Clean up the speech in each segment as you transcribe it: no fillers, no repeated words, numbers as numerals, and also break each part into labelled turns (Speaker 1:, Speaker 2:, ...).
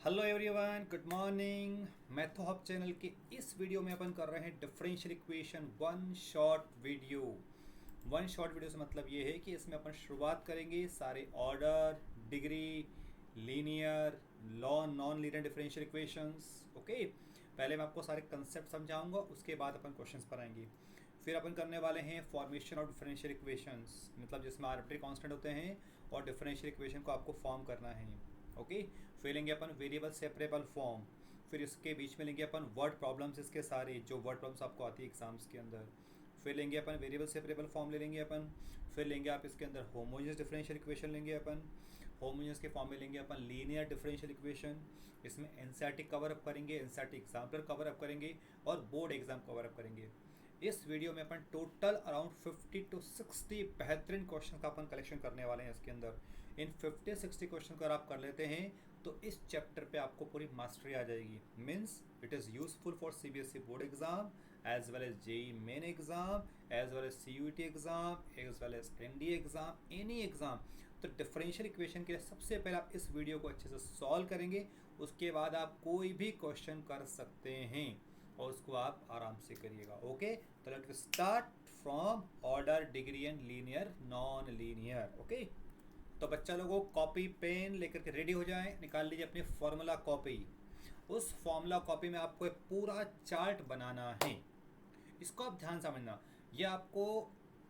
Speaker 1: Hello everyone, good morning. Matho hub channel के इस video में अपन कर रहे हैं differential equation one short video. One short video से मतलब ये है कि इसमें अपन शुरुआत करेंगे सारे order, degree, linear, law, non linear differential equations. Okay, पहले मैं आपको सारे कंसेप्ट समझाऊंगा, उसके बाद अपन क्वेश्चंस पर आएंगे। फिर अपन करने वाले हैं फॉर्मेशन ऑफ डिफरेंशियल इक्वेशंस, मतलब जिसमें आर्बिट्री कांस्टेंट होते हैं और डिफरेंशियल इक्वेशन को आपको फॉर्म करना है। ओके, फिर लेंगे अपन वेरिएबल सेपरेबल फॉर्म। फिर इसके बीच में लेंगे अपन वर्ड प्रॉब्लम्स, इसके सारे जो वर्ड प्रॉब्लम्स आपको आती है एग्जाम्स के अंदर। फिर लेंगे अपन वेरिएबल सेपरेबल फॉर्म ले लेंगे अपन। फिर लेंगे आप इसके अंदर होमोजेनियस डिफरेंशियल इक्वेशन लेंगे अपन। होमोजेनियस के फॉर्म में लेंगे अपन लीनियर डिफरेंशियल इक्वेशन। इसमें एनसीईआरटी कवर अप करेंगे, एनसीईआरटी एग्जाम्पलर कवर अप करेंगे और बोर्ड एग्जाम कवर अप करेंगे। इस वीडियो में अपन टोटल अराउंड 50 to 60 बेहतरीन क्वेश्चन का अपन कलेक्शन करने वाले हैं इसके अंदर। इन 50-60 क्वेश्चन को अगर आप कर लेते हैं तो इस चैप्टर पे आपको पूरी मास्टरी आ जाएगी। Means it is useful for CBSE board exam as well as JEE main exam, as well as CUET exam, as well as NDA exam, any exam. तो डिफरेंशियल इक्वेशन के लिए सबसे पहले आप इस वीडियो को अच्छे से सॉल्व करेंगे, उसके बाद आप कोई भी क्वेश्चन कर सकते हैं और उसको आप आराम से करिएगा। ओके, तो let start from order, degree and linear, non linear. Okay, तो बच्चा लोगों कॉपी पेन लेकर के रेडी हो जाएं, निकाल लीजिए अपनी फॉर्मूला कॉपी। उस फॉर्मूला कॉपी में आपको एक पूरा चार्ट बनाना है। इसको आप ध्यान समझना, ये आपको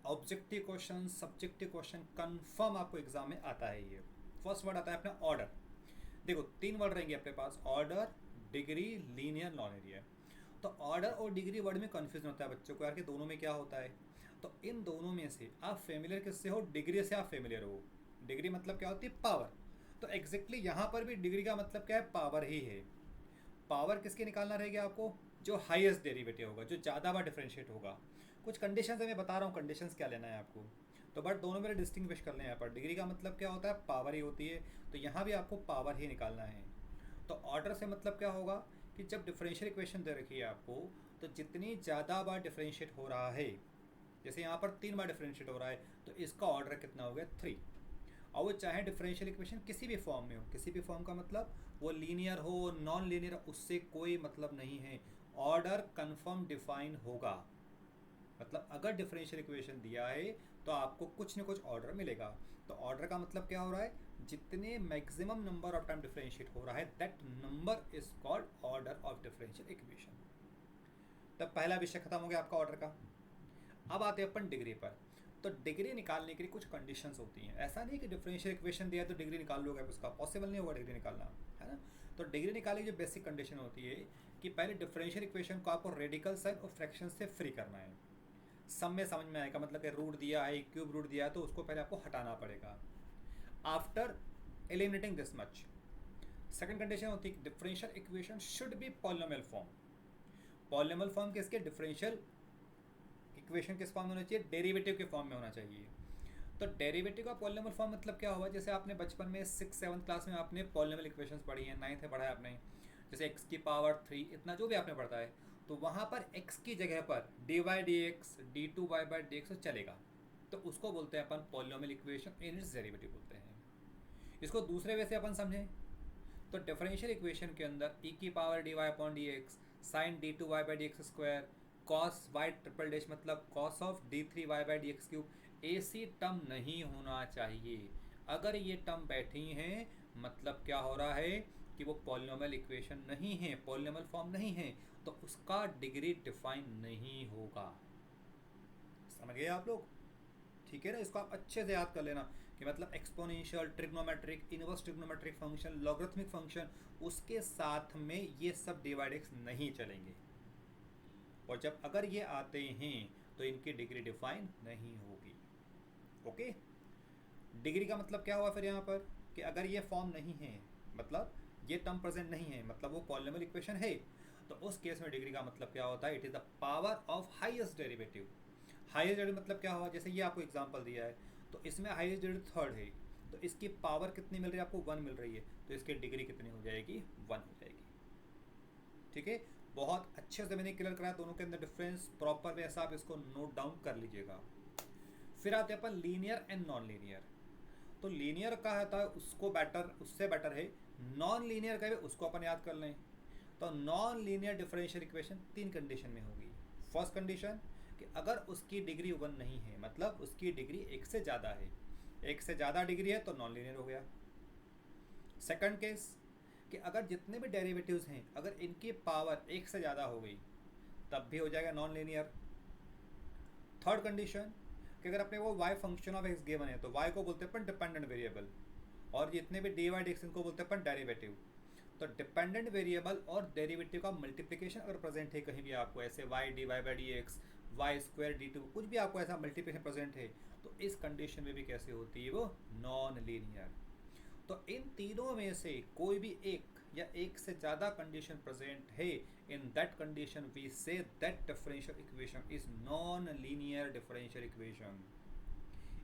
Speaker 1: objective question, subjective question confirm आपको एग्जाम में आता है। ये फर्स्ट वर्ड आता है अपना ऑर्डर। देखो 3 वर्ड रहेंगे आपके पास, order, degree, linear, non linear. तो ऑर्डर और डिग्री वर्ड में कन्फ्यूजन होता है बच्चों को यार कि दोनों में क्या होता है। तो इन दोनों में से आप फेमिलियर किससे हो? डिग्री से आप फेमिलियर हो। डिग्री मतलब क्या होती है? पावर। तो एग्जैक्टली यहाँ पर भी डिग्री का मतलब क्या है? पावर ही है। पावर किसके निकालना रहेगा आपको? जो हाईएस्ट डेरिवेटिव होगा, जो ज़्यादा बार डिफ्रेंशिएट होगा। कुछ कंडीशन है, मैं बता रहा हूँ कंडीशंस क्या लेना है आपको। तो बट दोनों में डिस्टिंग्विश कर लें यहाँ पर। डिग्री का मतलब क्या होता है? पावर ही होती है। तो यहाँ भी आपको पावर ही निकालना है। तो ऑर्डर से मतलब क्या होगा कि जब डिफरेंशियल इक्वेशन दे रखी है आपको, तो जितनी ज़्यादा बार डिफरेंशिएट हो रहा है, जैसे यहाँ पर 3 बार डिफरेंशिएट हो रहा है, तो इसका ऑर्डर कितना हो गया? 3। और वो चाहे डिफरेंशियल इक्वेशन किसी भी फॉर्म में हो, किसी भी फॉर्म का मतलब वो लीनियर हो, नॉन लीनियर, उससे कोई मतलब नहीं है। ऑर्डर कन्फर्म डिफाइन होगा। मतलब अगर डिफरेंशियल इक्वेशन दिया है तो आपको कुछ न कुछ ऑर्डर मिलेगा। तो ऑर्डर का मतलब क्या हो रहा है? जितने maximum number of time differentiate हो रहा है, that number is called order of differential equation. तब पहला विषय खत्म हो गया आपका ऑर्डर का। अब आते हैं अपन डिग्री पर। तो डिग्री निकालने के लिए कुछ कंडीशंस होती हैं। ऐसा नहीं कि डिफरेंशियल इक्वेशन दिया तो डिग्री निकाल लोगे, उसका पॉसिबल नहीं होगा डिग्री निकालना, है ना। तो डिग्री निकालने की जो बेसिक कंडीशन होती है कि पहले डिफरेंशियल इक्वेशन को आपको रेडिकल साइन और फ्रैक्शन से फ्री करना है। सब में समझ में आएगा, मतलब कि रूट दिया है, क्यूब रूट दिया है, तो उसको पहले आपको हटाना पड़ेगा। After eliminating this much, second condition होती है differential equation should be polynomial form. Polynomial form किसके? डिफरेंशियल इक्वेशन किस फॉर्म में होना चाहिए? डेरिवेटिव के फॉर्म में होना चाहिए। तो डेरिवेटिव का पॉलिनोमियल फॉर्म मतलब क्या हुआ? जैसे आपने बचपन में 6-7 क्लास में आपने पॉलिनोमियल इक्वेशंस पढ़ी हैं, 9th में पढ़ा है आपने, जैसे x की पावर 3, इतना जो भी आपने पढ़ा है, तो वहाँ पर x की जगह पर dy/dx, d2y/dx चलेगा। तो उसको बोलते हैं अपन polynomial equation, in its derivative बोलते हैं। इसको दूसरे वे से अपन समझें तो डिफरेंशियल इक्वेशन के अंदर e की power dy/dx sine d2y/dx² cos y triple dash मतलब कॉस ऑफ d3y/dx³ ऐसी टर्म नहीं होना चाहिए। अगर ये टर्म बैठी हैं, मतलब क्या हो रहा है कि वो पॉलिनोमियल इक्वेशन नहीं है, पॉलिनोमियल फॉर्म नहीं है, तो उसका डिग्री डिफाइन नहीं होगा। समझ गए आप लोग? ठीक है ना। इसको आप अच्छे से याद कर लेना कि मतलब exponential, trigonometric, inverse trigonometric function, logarithmic function, उसके साथ में ये सब डिवाइड एक्स नहीं चलेंगे। और जब अगर ये आते हैं तो इनकी डिग्री डिफाइन नहीं होगी। ओके, डिग्री का मतलब क्या हुआ फिर यहाँ पर कि अगर ये फॉर्म नहीं है, मतलब ये टर्म प्रेजेंट नहीं है, मतलब वो पॉलिनोमियल इक्वेशन है, तो उस केस में डिग्री का मतलब क्या होता है? It is the power of highest derivative. Highest derivative मतलब क्या हुआ? जैसे ये आपको एग्जांपल दिया है, तो इसमें हाईएस्ट डेरिवेटिव 3rd है, तो इसकी पावर कितनी मिल रही है आपको? 1 मिल रही है, तो इसकी डिग्री कितनी हो जाएगी? 1 हो जाएगी। ठीक है, बहुत अच्छे से मैंने क्लियर कराया दोनों के अंदर डिफरेंस, प्रॉपर वे से आप इसको नोट डाउन कर लीजिएगा। फिर आते हैं अपन लीनियर एंड नॉन लीनियर। तो लीनियर का है उसको बेटर, उससे बेटर है नॉन लीनियर का भी उसको अपन याद कर लें। तो non linear differential equation 3 condition में होगी। फर्स्ट कंडीशन कि अगर उसकी डिग्री 1 नहीं है, मतलब उसकी डिग्री 1 से ज़्यादा है, 1 से ज़्यादा डिग्री है तो नॉन लीनियर हो गया। सेकंड केस कि अगर जितने भी डेरिवेटिव्स हैं अगर इनकी पावर 1 से ज़्यादा हो गई तब भी हो जाएगा नॉन लीनियर। थर्ड कंडीशन कि अगर अपने वो y function of x given है तो y को बोलते हैं अपन डिपेंडेंट वेरिएबल, और जितने भी dy dx इनको बोलते हैं अपन डेरिवेटिव। तो डिपेंडेंट वेरिएबल और डेरिवेटिव का मल्टीप्लिकेशन अगर प्रेजेंट है कहीं भी आपको, ऐसे y dy by d x, y square d two, कुछ भी आपको ऐसा मल्टीप्लिकेशन प्रेजेंट है, तो इस कंडीशन में भी कैसे होती है वो नॉन लीनियर। तो इन तीनों में से कोई भी एक या एक से ज़्यादा कंडीशन प्रेजेंट है, in that condition we say that differential equation is non linear differential equation.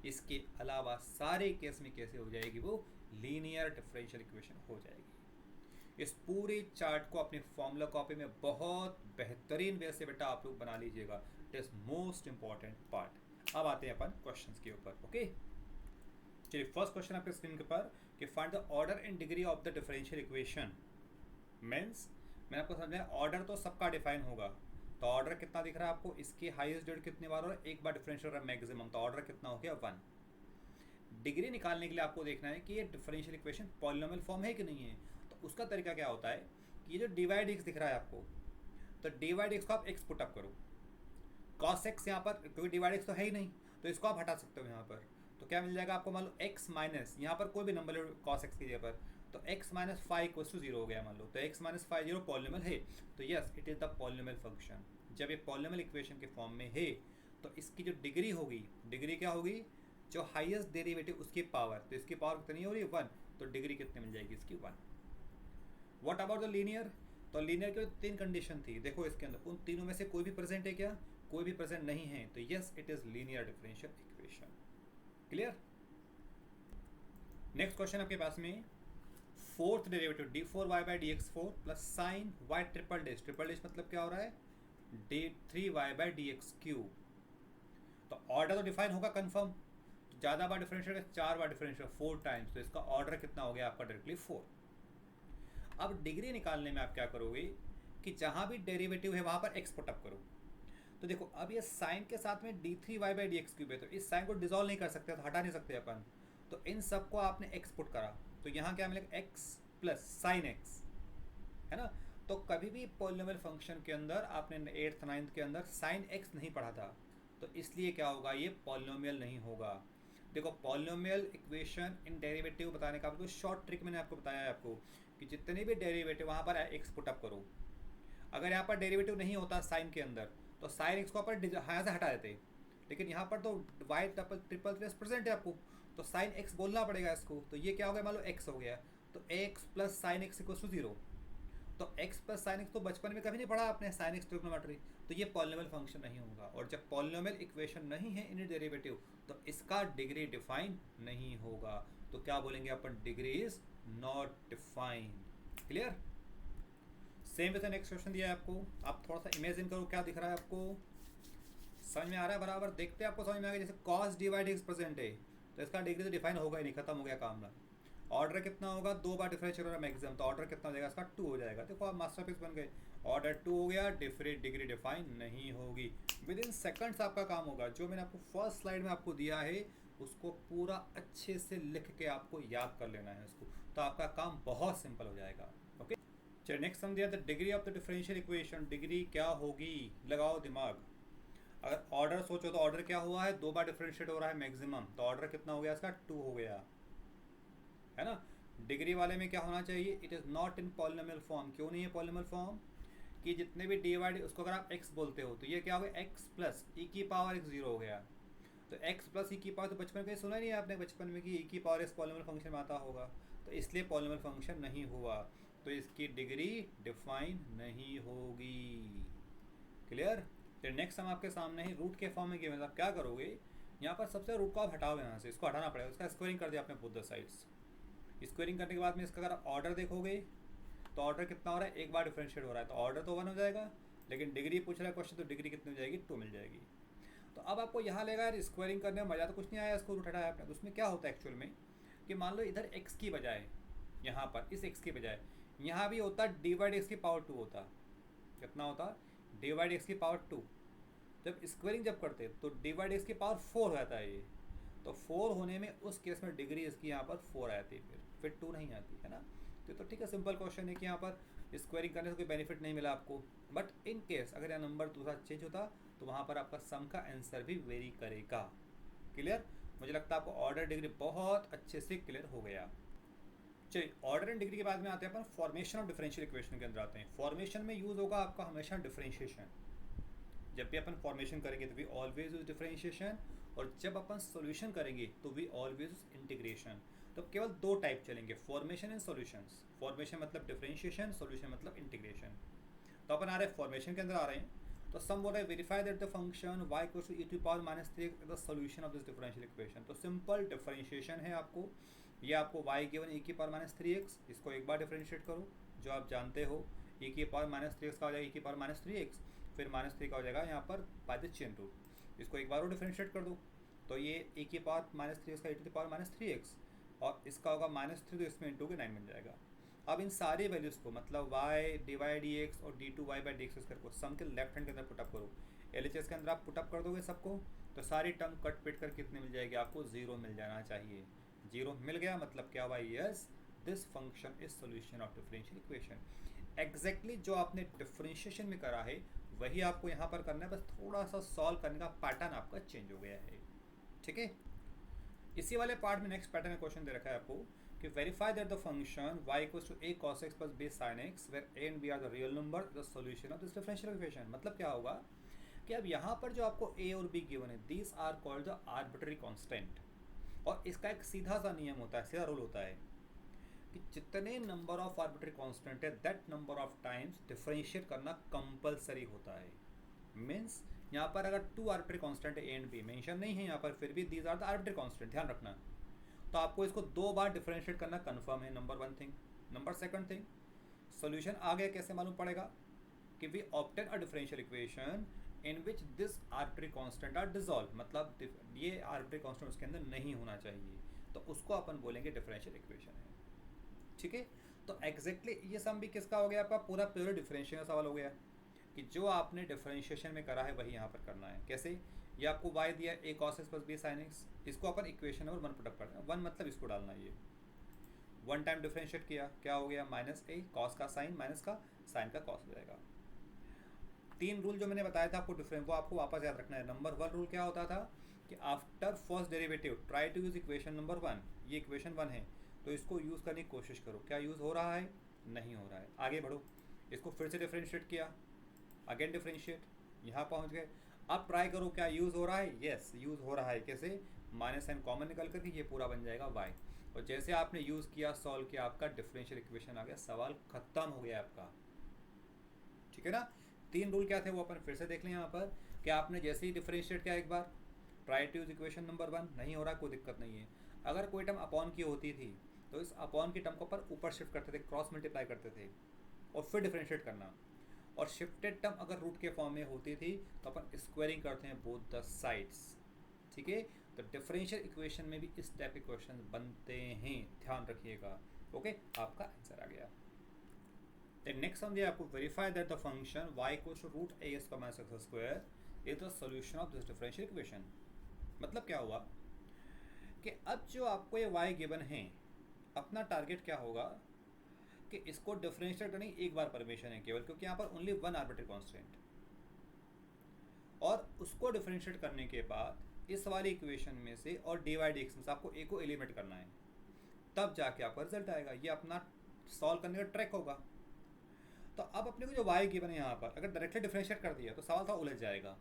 Speaker 1: इसके अलावा सारे केस में कैसे हो जाएगी वो लीनियर डिफरेंशियल इक्वेशन हो जाएगी। इस पूरे चार्ट को अपनी फॉर्मूला कॉपी में बहुत बेहतरीन वे से बेटा आप लोग बना लीजिएगा। It is most important part. अब आते हैं अपन क्वेश्चंस के ऊपर। ओके, चलिए फर्स्ट क्वेश्चन आपके स्क्रीन के ऊपर कि find the order and degree of the differential equation. Means मैंने आपको समझाया ऑर्डर तो सबका डिफाइन होगा, तो ऑर्डर कितना दिख रहा है आपको, इसकी हाईएस्ट डिग्री कितनी बार हो रहा है, एक बार डिफरेंशियल हो रहा है मैक्सिमम, तो ऑर्डर कितना हो गया 1। डिग्री निकालने के लिए आपको देखना है कि ये डिफरेंशियल इक्वेशन पॉलिनोमियल फॉर्म है कि नहीं है। तो उसका तरीका क्या होता है कि ये जो डिवाइड एक्स दिख रहा है आपको, तो डिवाइड एक्स को आप एक्स पुट अप करो, कॉस एक्स यहाँ पर, क्योंकि डिवाइड एक्स तो है ही नहीं तो इसको आप हटा सकते हो यहाँ पर। तो क्या मिल जाएगा आपको, मान लो एक्स माइनस यहाँ पर कोई भी नंबर ले कॉस एक्स की जगह पर, तो x माइनस 5 इक्वल्स टू 0 हो गया मान लो, तो x माइनस 5 जीरो पॉलिनोमियल है, तो yes it is the polynomial function. जब ये पॉलिनोमियल इक्वेशन के फॉर्म में है तो इसकी जो डिग्री होगी, डिग्री क्या होगी, जो हाईएस्ट डेरिवेटिव उसकी पावर, तो इसकी पावर कितनी हो रही है 1, तो डिग्री कितनी मिल जाएगी इसकी 1। व्हाट अबाउट द लीनियर, तो लीनियर की 3 कंडीशन थी, देखो इसके अंदर उन तीनों में से कोई भी प्रेजेंट है क्या, कोई भी प्रेजेंट नहीं है, तो yes it is linear differential equation. Clear. Next question आपके पास में fourth derivative d4y by d x 4 plus sign y triple dash, triple dash मतलब क्या हो रहा है d3y by d x cube. तो ऑर्डर तो डिफाइन होगा कंफर्म, तो ज़्यादा बार डिफरेंशियल 4 बार डिफरेंशियल 4 टाइम्स, तो इसका ऑर्डर कितना हो गया आपका डायरेक्टली 4। अब डिग्री निकालने में आप क्या करोगे कि जहाँ भी डेरिवेटिव है वहाँ पर x पुट अप करो। तो देखो अब ये साइन के साथ में d3y by d x cube है, तो इस साइन को डिजोल्व नहीं कर सकते, तो हटा नहीं सकते अपन, तो इन सबको आपने x पुट करा, तो यहाँ क्या मिलेगा x प्लस साइन एक्स, है ना। तो कभी भी पॉलिनोमियल फंक्शन के अंदर आपने 8th 9th के अंदर साइन x नहीं पढ़ा था, तो इसलिए क्या होगा, ये पॉलिनोमियल नहीं होगा। देखो पॉलिनोमियल इक्वेशन इन डेरिवेटिव बताने का आपको शॉर्ट ट्रिक मैंने आपको बताया है आपको कि जितने भी डेरिवेटिव वहाँ पर x पुट अप करो। अगर यहाँ पर डेरिवेटिव नहीं होता साइन के अंदर तो साइन एक्स को अपन यहाँ से हटा देते, लेकिन यहाँ पर तो वाई ट्रिपल प्लस प्रेजेंट है आपको, तो साइन एक्स बोलना पड़ेगा इसको, तो ये क्या हो गया मान लो एक्स हो गया, तो x plus sine x equal to 0। तो एक्स प्लस साइन एक्स तो बचपन में कभी नहीं पढ़ा आपने, साइन एक्स ट्रिग्नोमेट्री, तो ये पॉलिनोमियल फंक्शन नहीं होगा। और जब पॉलिनोमियल इक्वेशन नहीं है इन डेरिवेटिव तो इसका डिग्री डिफाइन नहीं होगा, तो क्या बोलेंगे अपन, degree is not defined. Clear. Same वैसे नेक्स्ट क्वेश्चन दिया है आपको, आप थोड़ा सा इमेजिन करो क्या दिख रहा है आपको, समझ में आ रहा है बराबर, देखते हैं आपको समझ में आ गया। जैसे कॉस डिवाइड एक्स प्रेजेंट है तो इसका डिग्री तो डिफाइन होगा ही नहीं, खत्म हो गया काम ना। ऑर्डर कितना होगा, 2 बार डिफरेंशियल हो रहा है मैक्सिमम, तो ऑर्डर कितना हो जाएगा इसका 2 हो जाएगा। देखो आप मास्टरपीस बन गए, ऑर्डर 2 हो गया, डिग्री डिफाइन नहीं होगी। विद इन सेकंड्स आपका काम होगा, जो मैंने आपको फर्स्ट स्लाइड में आपको दिया है उसको पूरा अच्छे से लिख के आपको याद कर लेना है उसको, तो आपका काम बहुत सिंपल हो जाएगा। ओके चलिए नेक्स्ट हम दिया the degree of the differential equation, degree क्या होगी, लगाओ दिमाग। अगर ऑर्डर सोचो तो ऑर्डर क्या हुआ है, 2 बार डिफरेंशिएट हो रहा है मैक्सिमम, तो ऑर्डर कितना हो गया इसका 2 हो गया, है ना। डिग्री वाले में क्या होना चाहिए, it is not in polynomial form. क्यों नहीं है पॉलिनोमियल फॉर्म, कि जितने भी डिवाइड उसको अगर आप x बोलते हो तो ये क्या हो गया x प्लस ई की पावर x 0 हो गया, तो x प्लस ई की पावर, तो बचपन में सुना नहीं है आपने बचपन में कि ई की पावर x पॉलिनोमियल फंक्शन में आता होगा, तो इसलिए पॉलिनोमियल फंक्शन नहीं हुआ, तो इसकी डिग्री डिफाइन नहीं होगी। क्लियर। फिर नेक्स्ट हम आपके सामने ही रूट के फॉर्म में गिवन, आप क्या करोगे, यहाँ पर सबसे रूट को आप हटाओ, यहाँ से इसको हटाना पड़ेगा, उसका स्क्वायरिंग कर दिया आपने बोथ द साइड्स। स्क्वायरिंग करने के बाद में इसका अगर ऑर्डर देखोगे तो ऑर्डर कितना हो रहा है, 1 बार डिफरेंशिएट हो रहा है, तो ऑर्डर तो 1 हो जाएगा, लेकिन डिग्री पूछ रहा है क्वेश्चन, तो डिग्री कितनी हो जाएगी, 2 मिल जाएगी। तो अब आपको यहाँ लेगा यार स्क्वायरिंग करने में मज़ा तो कुछ नहीं आया, इसको रूट हटाया आपने, तो उसमें क्या होता है एक्चुअल में कि मान लो इधर x की बजाय यहाँ पर इस x के बजाय, यहाँ भी होता dy dx की पावर 2 होता, कितना होता dy dx की पावर 2। जब स्क्वायरिंग जब करते तो dy dx की पावर 4 हो जाता है ये, तो 4 होने में उस केस में डिग्री इसकी यहाँ पर 4 आती, फिर 2 नहीं आती है ना। तो ठीक है, सिंपल क्वेश्चन है कि यहाँ पर स्क्वायरिंग करने से कोई बेनिफिट नहीं मिला आपको, बट इन केस अगर यह नंबर दूसरा चेंज होता तो वहाँ पर आपका सम का आंसर भी वेरी करेगा। क्लियर? मुझे लगता है आपको ऑर्डर डिग्री बहुत अच्छे से क्लियर हो गया। चलिए, ऑर्डर एंड डिग्री के बाद में आते हैं अपन फॉर्मेशन ऑफ डिफरेंशियल इक्वेशन के अंदर आते हैं। फॉर्मेशन में यूज़ होगा आपका हमेशा डिफरेंशिएशन। जब भी अपन फॉर्मेशन करेंगे तो वी ऑलवेज यूज डिफरेंशिएशन, और जब अपन सॉल्यूशन करेंगे तो वी ऑलवेज यूज इंटीग्रेशन। तो केवल दो टाइप चलेंगे, फॉर्मेशन एंड सॉल्यूशंस। फॉर्मेशन मतलब डिफरेंशिएशन, सॉल्यूशन मतलब इंटीग्रेशन। तो अपन आ रहे हैं फॉर्मेशन के अंदर आ रहे हैं। तो सम बोल रहा है verify that the function y equals to e to power minus 3 the solution of this differential equation. तो सिंपल डिफरेंशिएशन है आपको, ये आपको y गिवन e की पावर माइनस 3x, इसको एक बार डिफरेंशिएट करो जो आप जानते हो, e की पावर माइनस 3x का हो जाएगा e की पावर माइनस 3x, फिर माइनस 3 का हो जाएगा यहाँ पर बाय द चेन रूल, इसको एक बार और डिफरेंशिएट कर दो। तो ये e की पावर माइनस 3x का e to power minus 3x, और इसका होगा माइनस 3, तो इसमें इंटू के 9 मिल जाएगा। अब इन सारी वैल्यूज़ को मतलब y dy dx और d2y बाई डी एक्स को सम के लेफ्ट हैंड के अंदर पुटअप करो। LHS के अंदर आप पुटअप कर दोगे सबको, तो सारी टर्म कट पिट कर कितने मिल जाएगी आपको, 0 मिल जाना चाहिए। 0 मिल गया मतलब क्या हुआ, yes this function is solution of differential equation. Exactly जो आपने डिफरेंशिएशन में करा है वही आपको यहाँ पर करना है, बस थोड़ा सा सॉल्व करने का पैटर्न आपका चेंज हो गया है। ठीक है, इसी वाले पार्ट में नेक्स्ट पैटर्न में क्वेश्चन दे रखा है आपको कि verify that the function y equals to a cos x plus b sin x where a and b are the real number the solution of this differential equation. मतलब क्या होगा कि अब यहाँ पर जो आपको a और b गिवन है, these are called the arbitrary constant, और इसका एक सीधा सा नियम होता है, सीधा रूल होता है कि जितने नंबर ऑफ आर्बिट्ररी कांस्टेंट है that number of times differentiate करना कंपलसरी होता है। मीन्स यहाँ पर अगर 2 आर्बिट्ररी कांस्टेंट है a एंड b, मेंशन नहीं है यहाँ पर, फिर भी these are the arbitrary constant, ध्यान रखना। तो आपको इसको 2 बार डिफरेंशिएट करना कन्फर्म है, number 1 thing. Number 2 thing, solution आ गया कैसे मालूम पड़ेगा कि we obtain a differential equation in which this arbitrary constant are dissolve, मतलब ये आर्बिट्ररी कांस्टेंट उसके अंदर नहीं होना चाहिए, तो उसको अपन बोलेंगे डिफरेंशियल इक्वेशन है। ठीक है, तो एग्जैक्टली ये सम भी किसका हो गया, आपका पूरा प्योर डिफरेंशियल का सवाल हो गया कि जो आपने डिफरेंशिएशन में करा है वही यहाँ पर करना है। कैसे, ये आपको y दिया a cos x plus b sin x, इसको अपन इक्वेशन नंबर 1 पुटअप करते हैं। 1 मतलब इसको डालना, ये 1 टाइम डिफरेंशिएट किया, क्या हो गया, माइनस a cos का साइन माइनस का साइन का cos हो जाएगा। 3 रूल जो मैंने बताया था आपको डिफरेंट, वो आपको वापस याद रखना है। नंबर 1 रूल क्या होता था कि after first derivative try to use equation number 1। ये इक्वेशन 1 है तो इसको यूज़ करने की कोशिश करो। क्या यूज़ हो रहा है, नहीं हो रहा है, आगे बढ़ो। इसको फिर से डिफरेंशिएट किया, अगेन डिफरेंशिएट, यहाँ पहुँच गए। अब ट्राई करो क्या यूज़ हो रहा है, यस यूज़ हो रहा है। कैसे, माइनस साइन कॉमन निकल करके ये पूरा बन जाएगा y, और जैसे आपने यूज़ किया, सॉल्व किया, आपका डिफरेंशियल इक्वेशन आ गया, सवाल खत्म हो गया आपका। ठीक है ना। 3 रूल क्या थे वो अपन फिर से देख लें यहाँ पर कि आपने जैसे ही डिफरेंशिएट किया एक बार, try to use equation number 1, नहीं हो रहा कोई दिक्कत नहीं है। अगर कोई टर्म अपॉन की होती थी तो इस अपॉन की टर्म को अपन ऊपर शिफ्ट करते थे, क्रॉस मल्टीप्लाई करते थे और फिर डिफरेंशिएट करना। और शिफ्टेड टर्म अगर रूट के फॉर्म में होती थी तो अपन स्क्वायरिंग करते हैं बोथ द साइड्स। ठीक है, तो डिफरेंशियल इक्वेशन में भी इस टाइप के क्वेश्चन बनते हैं, ध्यान रखिएगा। ओके, आपका आंसर आ गया। नेक्स्ट हम आपको verify that the function y equals to root a square minus x square is the solution of this differential equation. मतलब क्या हुआ कि अब जो आपको ये y गिवन है, अपना टारगेट क्या होगा कि इसको डिफरेंशिएट करने की एक बार परमिशन है केवल, क्योंकि यहाँ पर ओनली 1 आर्बिट्ररी कांस्टेंट, और उसको डिफरेंशिएट करने के बाद इस वाली इक्वेशन में से और dy dx में से आपको a को एलिमिनेट करना है, तब जाके आपका रिजल्ट आएगा। ये अपना सॉल्व करने का ट्रैक होगा। तो अब अपने को जो y गिवन है यहाँ पर, अगर डायरेक्टली डिफरेंशिएट कर दिया तो सवाल थोड़ा उलझ जाएगा।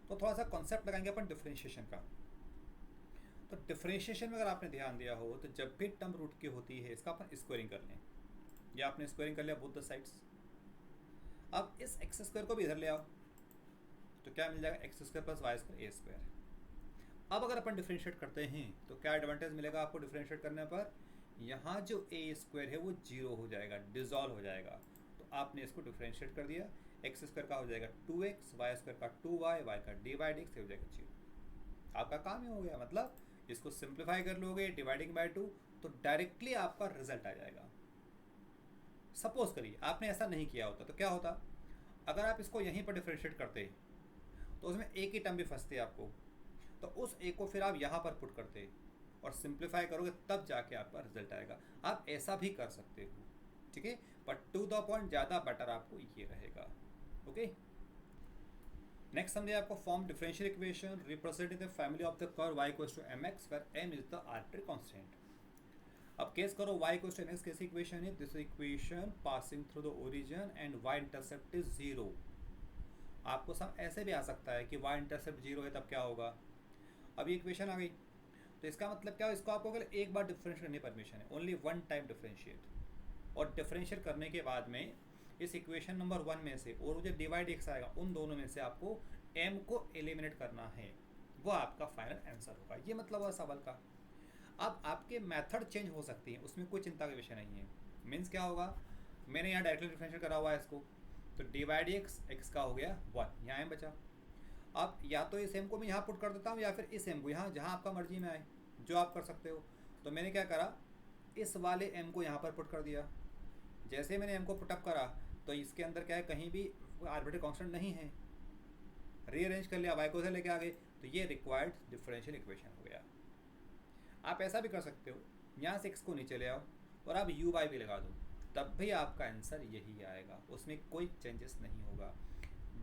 Speaker 1: तो थोड़ा सा कॉन्सेप्ट लगाएंगे अपन डिफरेंशिएशन का। तो डिफरेंशिएशन में अगर आपने ध्यान दिया हो तो जब भी टर्म रूट की होती है इसका अपन स्क्वायरिंग कर लें, या आपने स्क्वायरिंग कर लिया बोथ द साइड्स। अब इस एक्स स्क्वायर को भी इधर ले आओ तो क्या मिल जाएगा, x square plus y square a square. अब अगर अपन डिफरेंशिएट करते हैं तो क्या एडवांटेज मिलेगा आपको डिफरेंशिएट करने पर, यहाँ जो ए स्क्वायर है वो 0 हो जाएगा, डिजॉल्व हो जाएगा। तो आपने इसको डिफरेंशिएट कर दिया, एक्स स्क्वायर का हो जाएगा 2x, वाई स्क्वायर का 2y, वाई का dy dx हो जाएगा 0। आपका काम ही हो गया। मतलब इसको सिंप्लीफाई कर लोगे डिवाइडिंग बाय 2 तो डायरेक्टली आपका रिजल्ट आ जाएगा। सपोज करिए आपने ऐसा नहीं किया होता तो क्या होता, अगर आप इसको यहीं पर डिफ्रेंशिएट करते तो उसमें एक ही टर्म भी फंसती आपको, तो उस एक को फिर आप यहाँ पर पुट करते और सिंप्लीफाई करोगे, तब जाके आपका रिजल्ट आएगा। आप ऐसा भी कर सकते हो, ठीक है, बट टू द पॉइंट ज़्यादा बेटर आपको ये रहेगा। ओके, नेक्स्ट समझिए आपको form differential equation representing the family of the curve y equals to mx where m is the arbitrary constant. अब केस करो y इक्वल्स टू mx कैसी equation है, this equation passing through the origin and y intercept is 0। आपको सब ऐसे भी आ सकता है कि y इंटरसेप्ट 0 है तब क्या होगा। अब ये इक्वेशन आ गई तो इसका मतलब क्या हो, इसको आपको अगर एक बार डिफरेंशिएट करने की परमिशन है, ओनली वन टाइम डिफरेंशिएट। और डिफरेंशिएट करने के बाद में इस इक्वेशन नंबर 1 में से और जो डिवाइड एक्स आएगा उन दोनों में से आपको m को एलिमिनेट करना है, वो आपका फाइनल आंसर होगा। ये मतलब हुआ सवाल का। अब आपके मेथड चेंज हो सकती है, उसमें कोई चिंता का विषय नहीं है। मीन्स क्या होगा, मैंने यहाँ डायरेक्टली डिफरेंशिएट करा हुआ है इसको, तो डिवाइड एक्स का हो गया 1, यहाँ m बचा। अब या तो इस m को मैं यहाँ पुट कर देता हूँ या फिर इस m को यहाँ, जहाँ आपका मर्जी में आए, जो आप कर सकते हो। तो मैंने क्या करा, इस वाले m को यहाँ पर पुट कर दिया। जैसे मैंने m को पुटअप करा तो इसके अंदर क्या है, कहीं भी आर्बिट्ररी कांस्टेंट नहीं है, रीअरेंज कर लिया, y को से लेके आ गए, तो ये रिक्वायर्ड डिफरेंशियल इक्वेशन हो गया। आप ऐसा भी कर सकते हो, यहाँ से x को नीचे ले आओ और आप u by भी लगा दो, तब भी आपका आंसर यही आएगा, उसमें कोई चेंजेस नहीं होगा।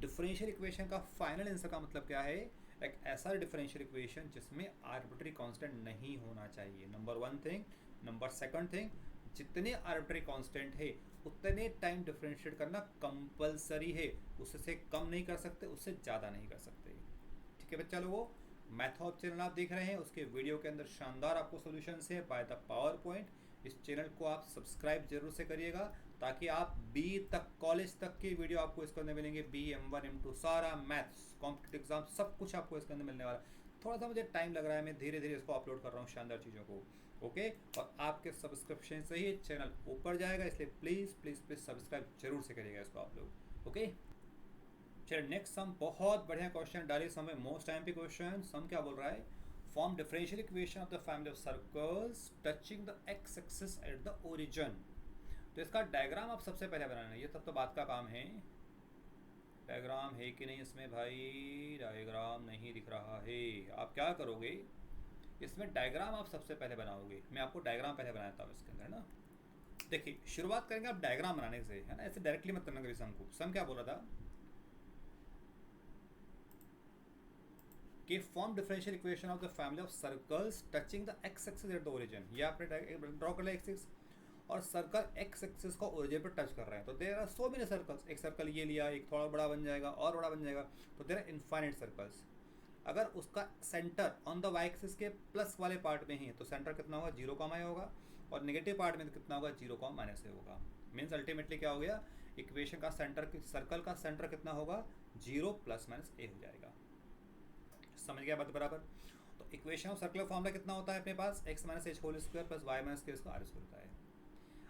Speaker 1: डिफरेंशियल इक्वेशन का फाइनल आंसर का मतलब क्या है, एक ऐसा डिफरेंशियल इक्वेशन जिसमें आर्बिट्ररी कांस्टेंट नहीं होना चाहिए, नंबर 1 थिंग। नंबर 2 थिंग, जितने आर्बिट्ररी कांस्टेंट है उतने टाइम डिफरेंशिएट करना कंपलसरी है, उससे कम नहीं कर सकते, उससे ज़्यादा नहीं कर सकते। ठीक है बच्चा लोगों, मैथ हब चैनल आप देख रहे हैं, उसके वीडियो के अंदर शानदार आपको सॉल्यूशंस है बाय द पावर पॉइंट। इस चैनल को आप सब्सक्राइब जरूर से करिएगा ताकि आप बी तक, कॉलेज तक के वीडियो आपको इसके अंदर मिलेंगे, बी M1 M2 सारा मैथ्स कॉम्पिटिटिव एग्जाम सब कुछ आपको इसके अंदर मिलने वाला। थोड़ा सा मुझे टाइम लग रहा है, मैं धीरे धीरे इसको अपलोड कर रहा हूँ शानदार चीज़ों को। ओके, और आपके सब्सक्रिप्शन से ही चैनल ऊपर जाएगा, इसलिए प्लीज़ प्लीज़ प्लीज़ सब्सक्राइब जरूर से करिएगा इसको आप लोग। ओके, चलिए नेक्स्ट सम, बहुत बढ़िया क्वेश्चन डालिए समय, मोस्ट टाइम पे क्वेश्चन। सम क्या बोल रहा है, form differential equation of the family of circles touching the x axis at the origin. तो इसका डायग्राम आप सबसे पहले बनाना है, ये तब तो बात का काम है। डायग्राम है कि नहीं इसमें भाई, डायग्राम नहीं दिख रहा है। आप क्या करोगे, इसमें डायग्राम आप सबसे पहले बनाओगे। मैं आपको डायग्राम पहले बनाता हूँ इसके अंदर ना। देखिए शुरुआत करेंगे आप डायग्राम बनाने से, है ना, ऐसे डायरेक्टली मत करना कभी सम को। सम क्या बोल रहा था कि form differential equation of the family of circles touching the x axis at the origin. ये आपने ड्रॉ कर लिया एक्सिस, और सर्कल एक्स एक्सिस को ओरिजिन पर टच कर रहे हैं। तो there are so many circles, एक सर्कल ये लिया, एक थोड़ा बड़ा बन जाएगा और बड़ा बन जाएगा, तो देयर आर इनफाइनाइट सर्कल्स। अगर उसका centre on the y axis के प्लस वाले पार्ट में ही है तो सेंटर कितना होगा, 0, होगा, और नेगेटिव पार्ट में कितना होगा, 0, होगा। मीन्स अल्टीमेटली क्या हो गया, इक्वेशन का सेंटर, सर्कल का सेंटर कितना होगा, 0 ± हो जाएगा। समझ गया बात बराबर। तो इक्वेशन ऑफ सर्कुलर फॉर्मूला कितना होता है अपने पास, x - h whole square plus y - k इसका r स्क्वायर होता है।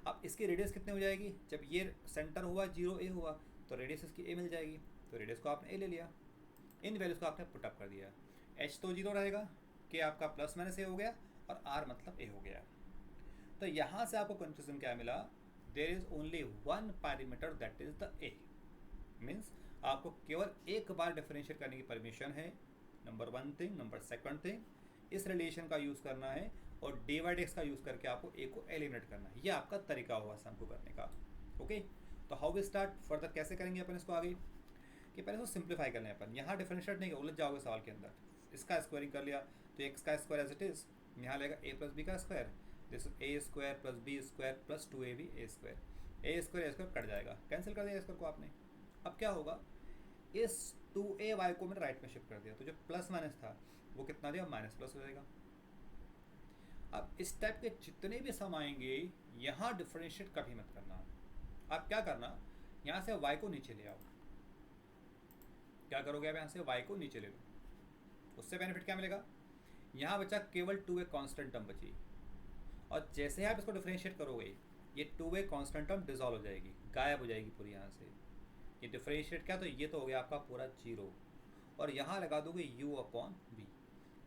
Speaker 1: अब इसकी रेडियस कितनी हो जाएगी, जब ये सेंटर हुआ 0 a हुआ तो रेडियस इसकी a मिल जाएगी, तो रेडियस को आपने a ले लिया, इन वैल्यूज़ को आपने पुटअप कर दिया। h तो 0 रहेगा, k आपका ± a हो गया और r मतलब a हो गया। तो यहाँ से आपको कंफ्यूजन क्या मिला, there is only one parameter that is the a। मीन्स आपको केवल एक बार डिफरेंशिएट करने की परमिशन है, नंबर 1 थिंग। नंबर 2 थिंग, इस रिलेशन का यूज़ करना है और डिवाइड एक्स का यूज़ करके आपको ए को एलिमिनेट करना है। ये आपका तरीका होगा सम को करने का। ओके, तो हाउ वी स्टार्ट फर्दर, कैसे करेंगे अपन इसको आगे, कि पहले इसको सिंप्लीफाई करना है अपन। यहाँ डिफरेंशिएट नहीं, उलझ जाओगे सवाल के अंदर। इसका स्क्वायरिंग कर लिया तो एक्स का स्क्वायर एज इट इज़, यहाँ लेगा a + b का square, this a² + b² + 2ab a²। a² cut जाएगा, कैंसिल कर दिया स्क्वायर को आपने। अब क्या होगा, इस 2ay को मैंने राइट में शिफ्ट कर दिया, तो जो प्लस माइनस था वो कितना दिया, माइनस+ हो जाएगा। अब इस टाइप के जितने भी सम आएंगे यहाँ डिफरेंशिएट कभी मत करना। आप क्या करना, यहाँ से y को नीचे ले आओ। क्या करोगे आप, यहाँ से y को नीचे ले लो, उससे बेनिफिट क्या मिलेगा, यहाँ बचा केवल 2a कांस्टेंट टर्म बची, और जैसे आप इसको डिफरेंशिएट करोगे ये 2a कांस्टेंट टर्म डिसॉल्व हो जाएगी, गायब हो जाएगी पूरी। यहाँ से ये डिफरेंशिएट क्या, तो ये तो हो गया आपका पूरा 0, और यहाँ लगा दोगे u/v।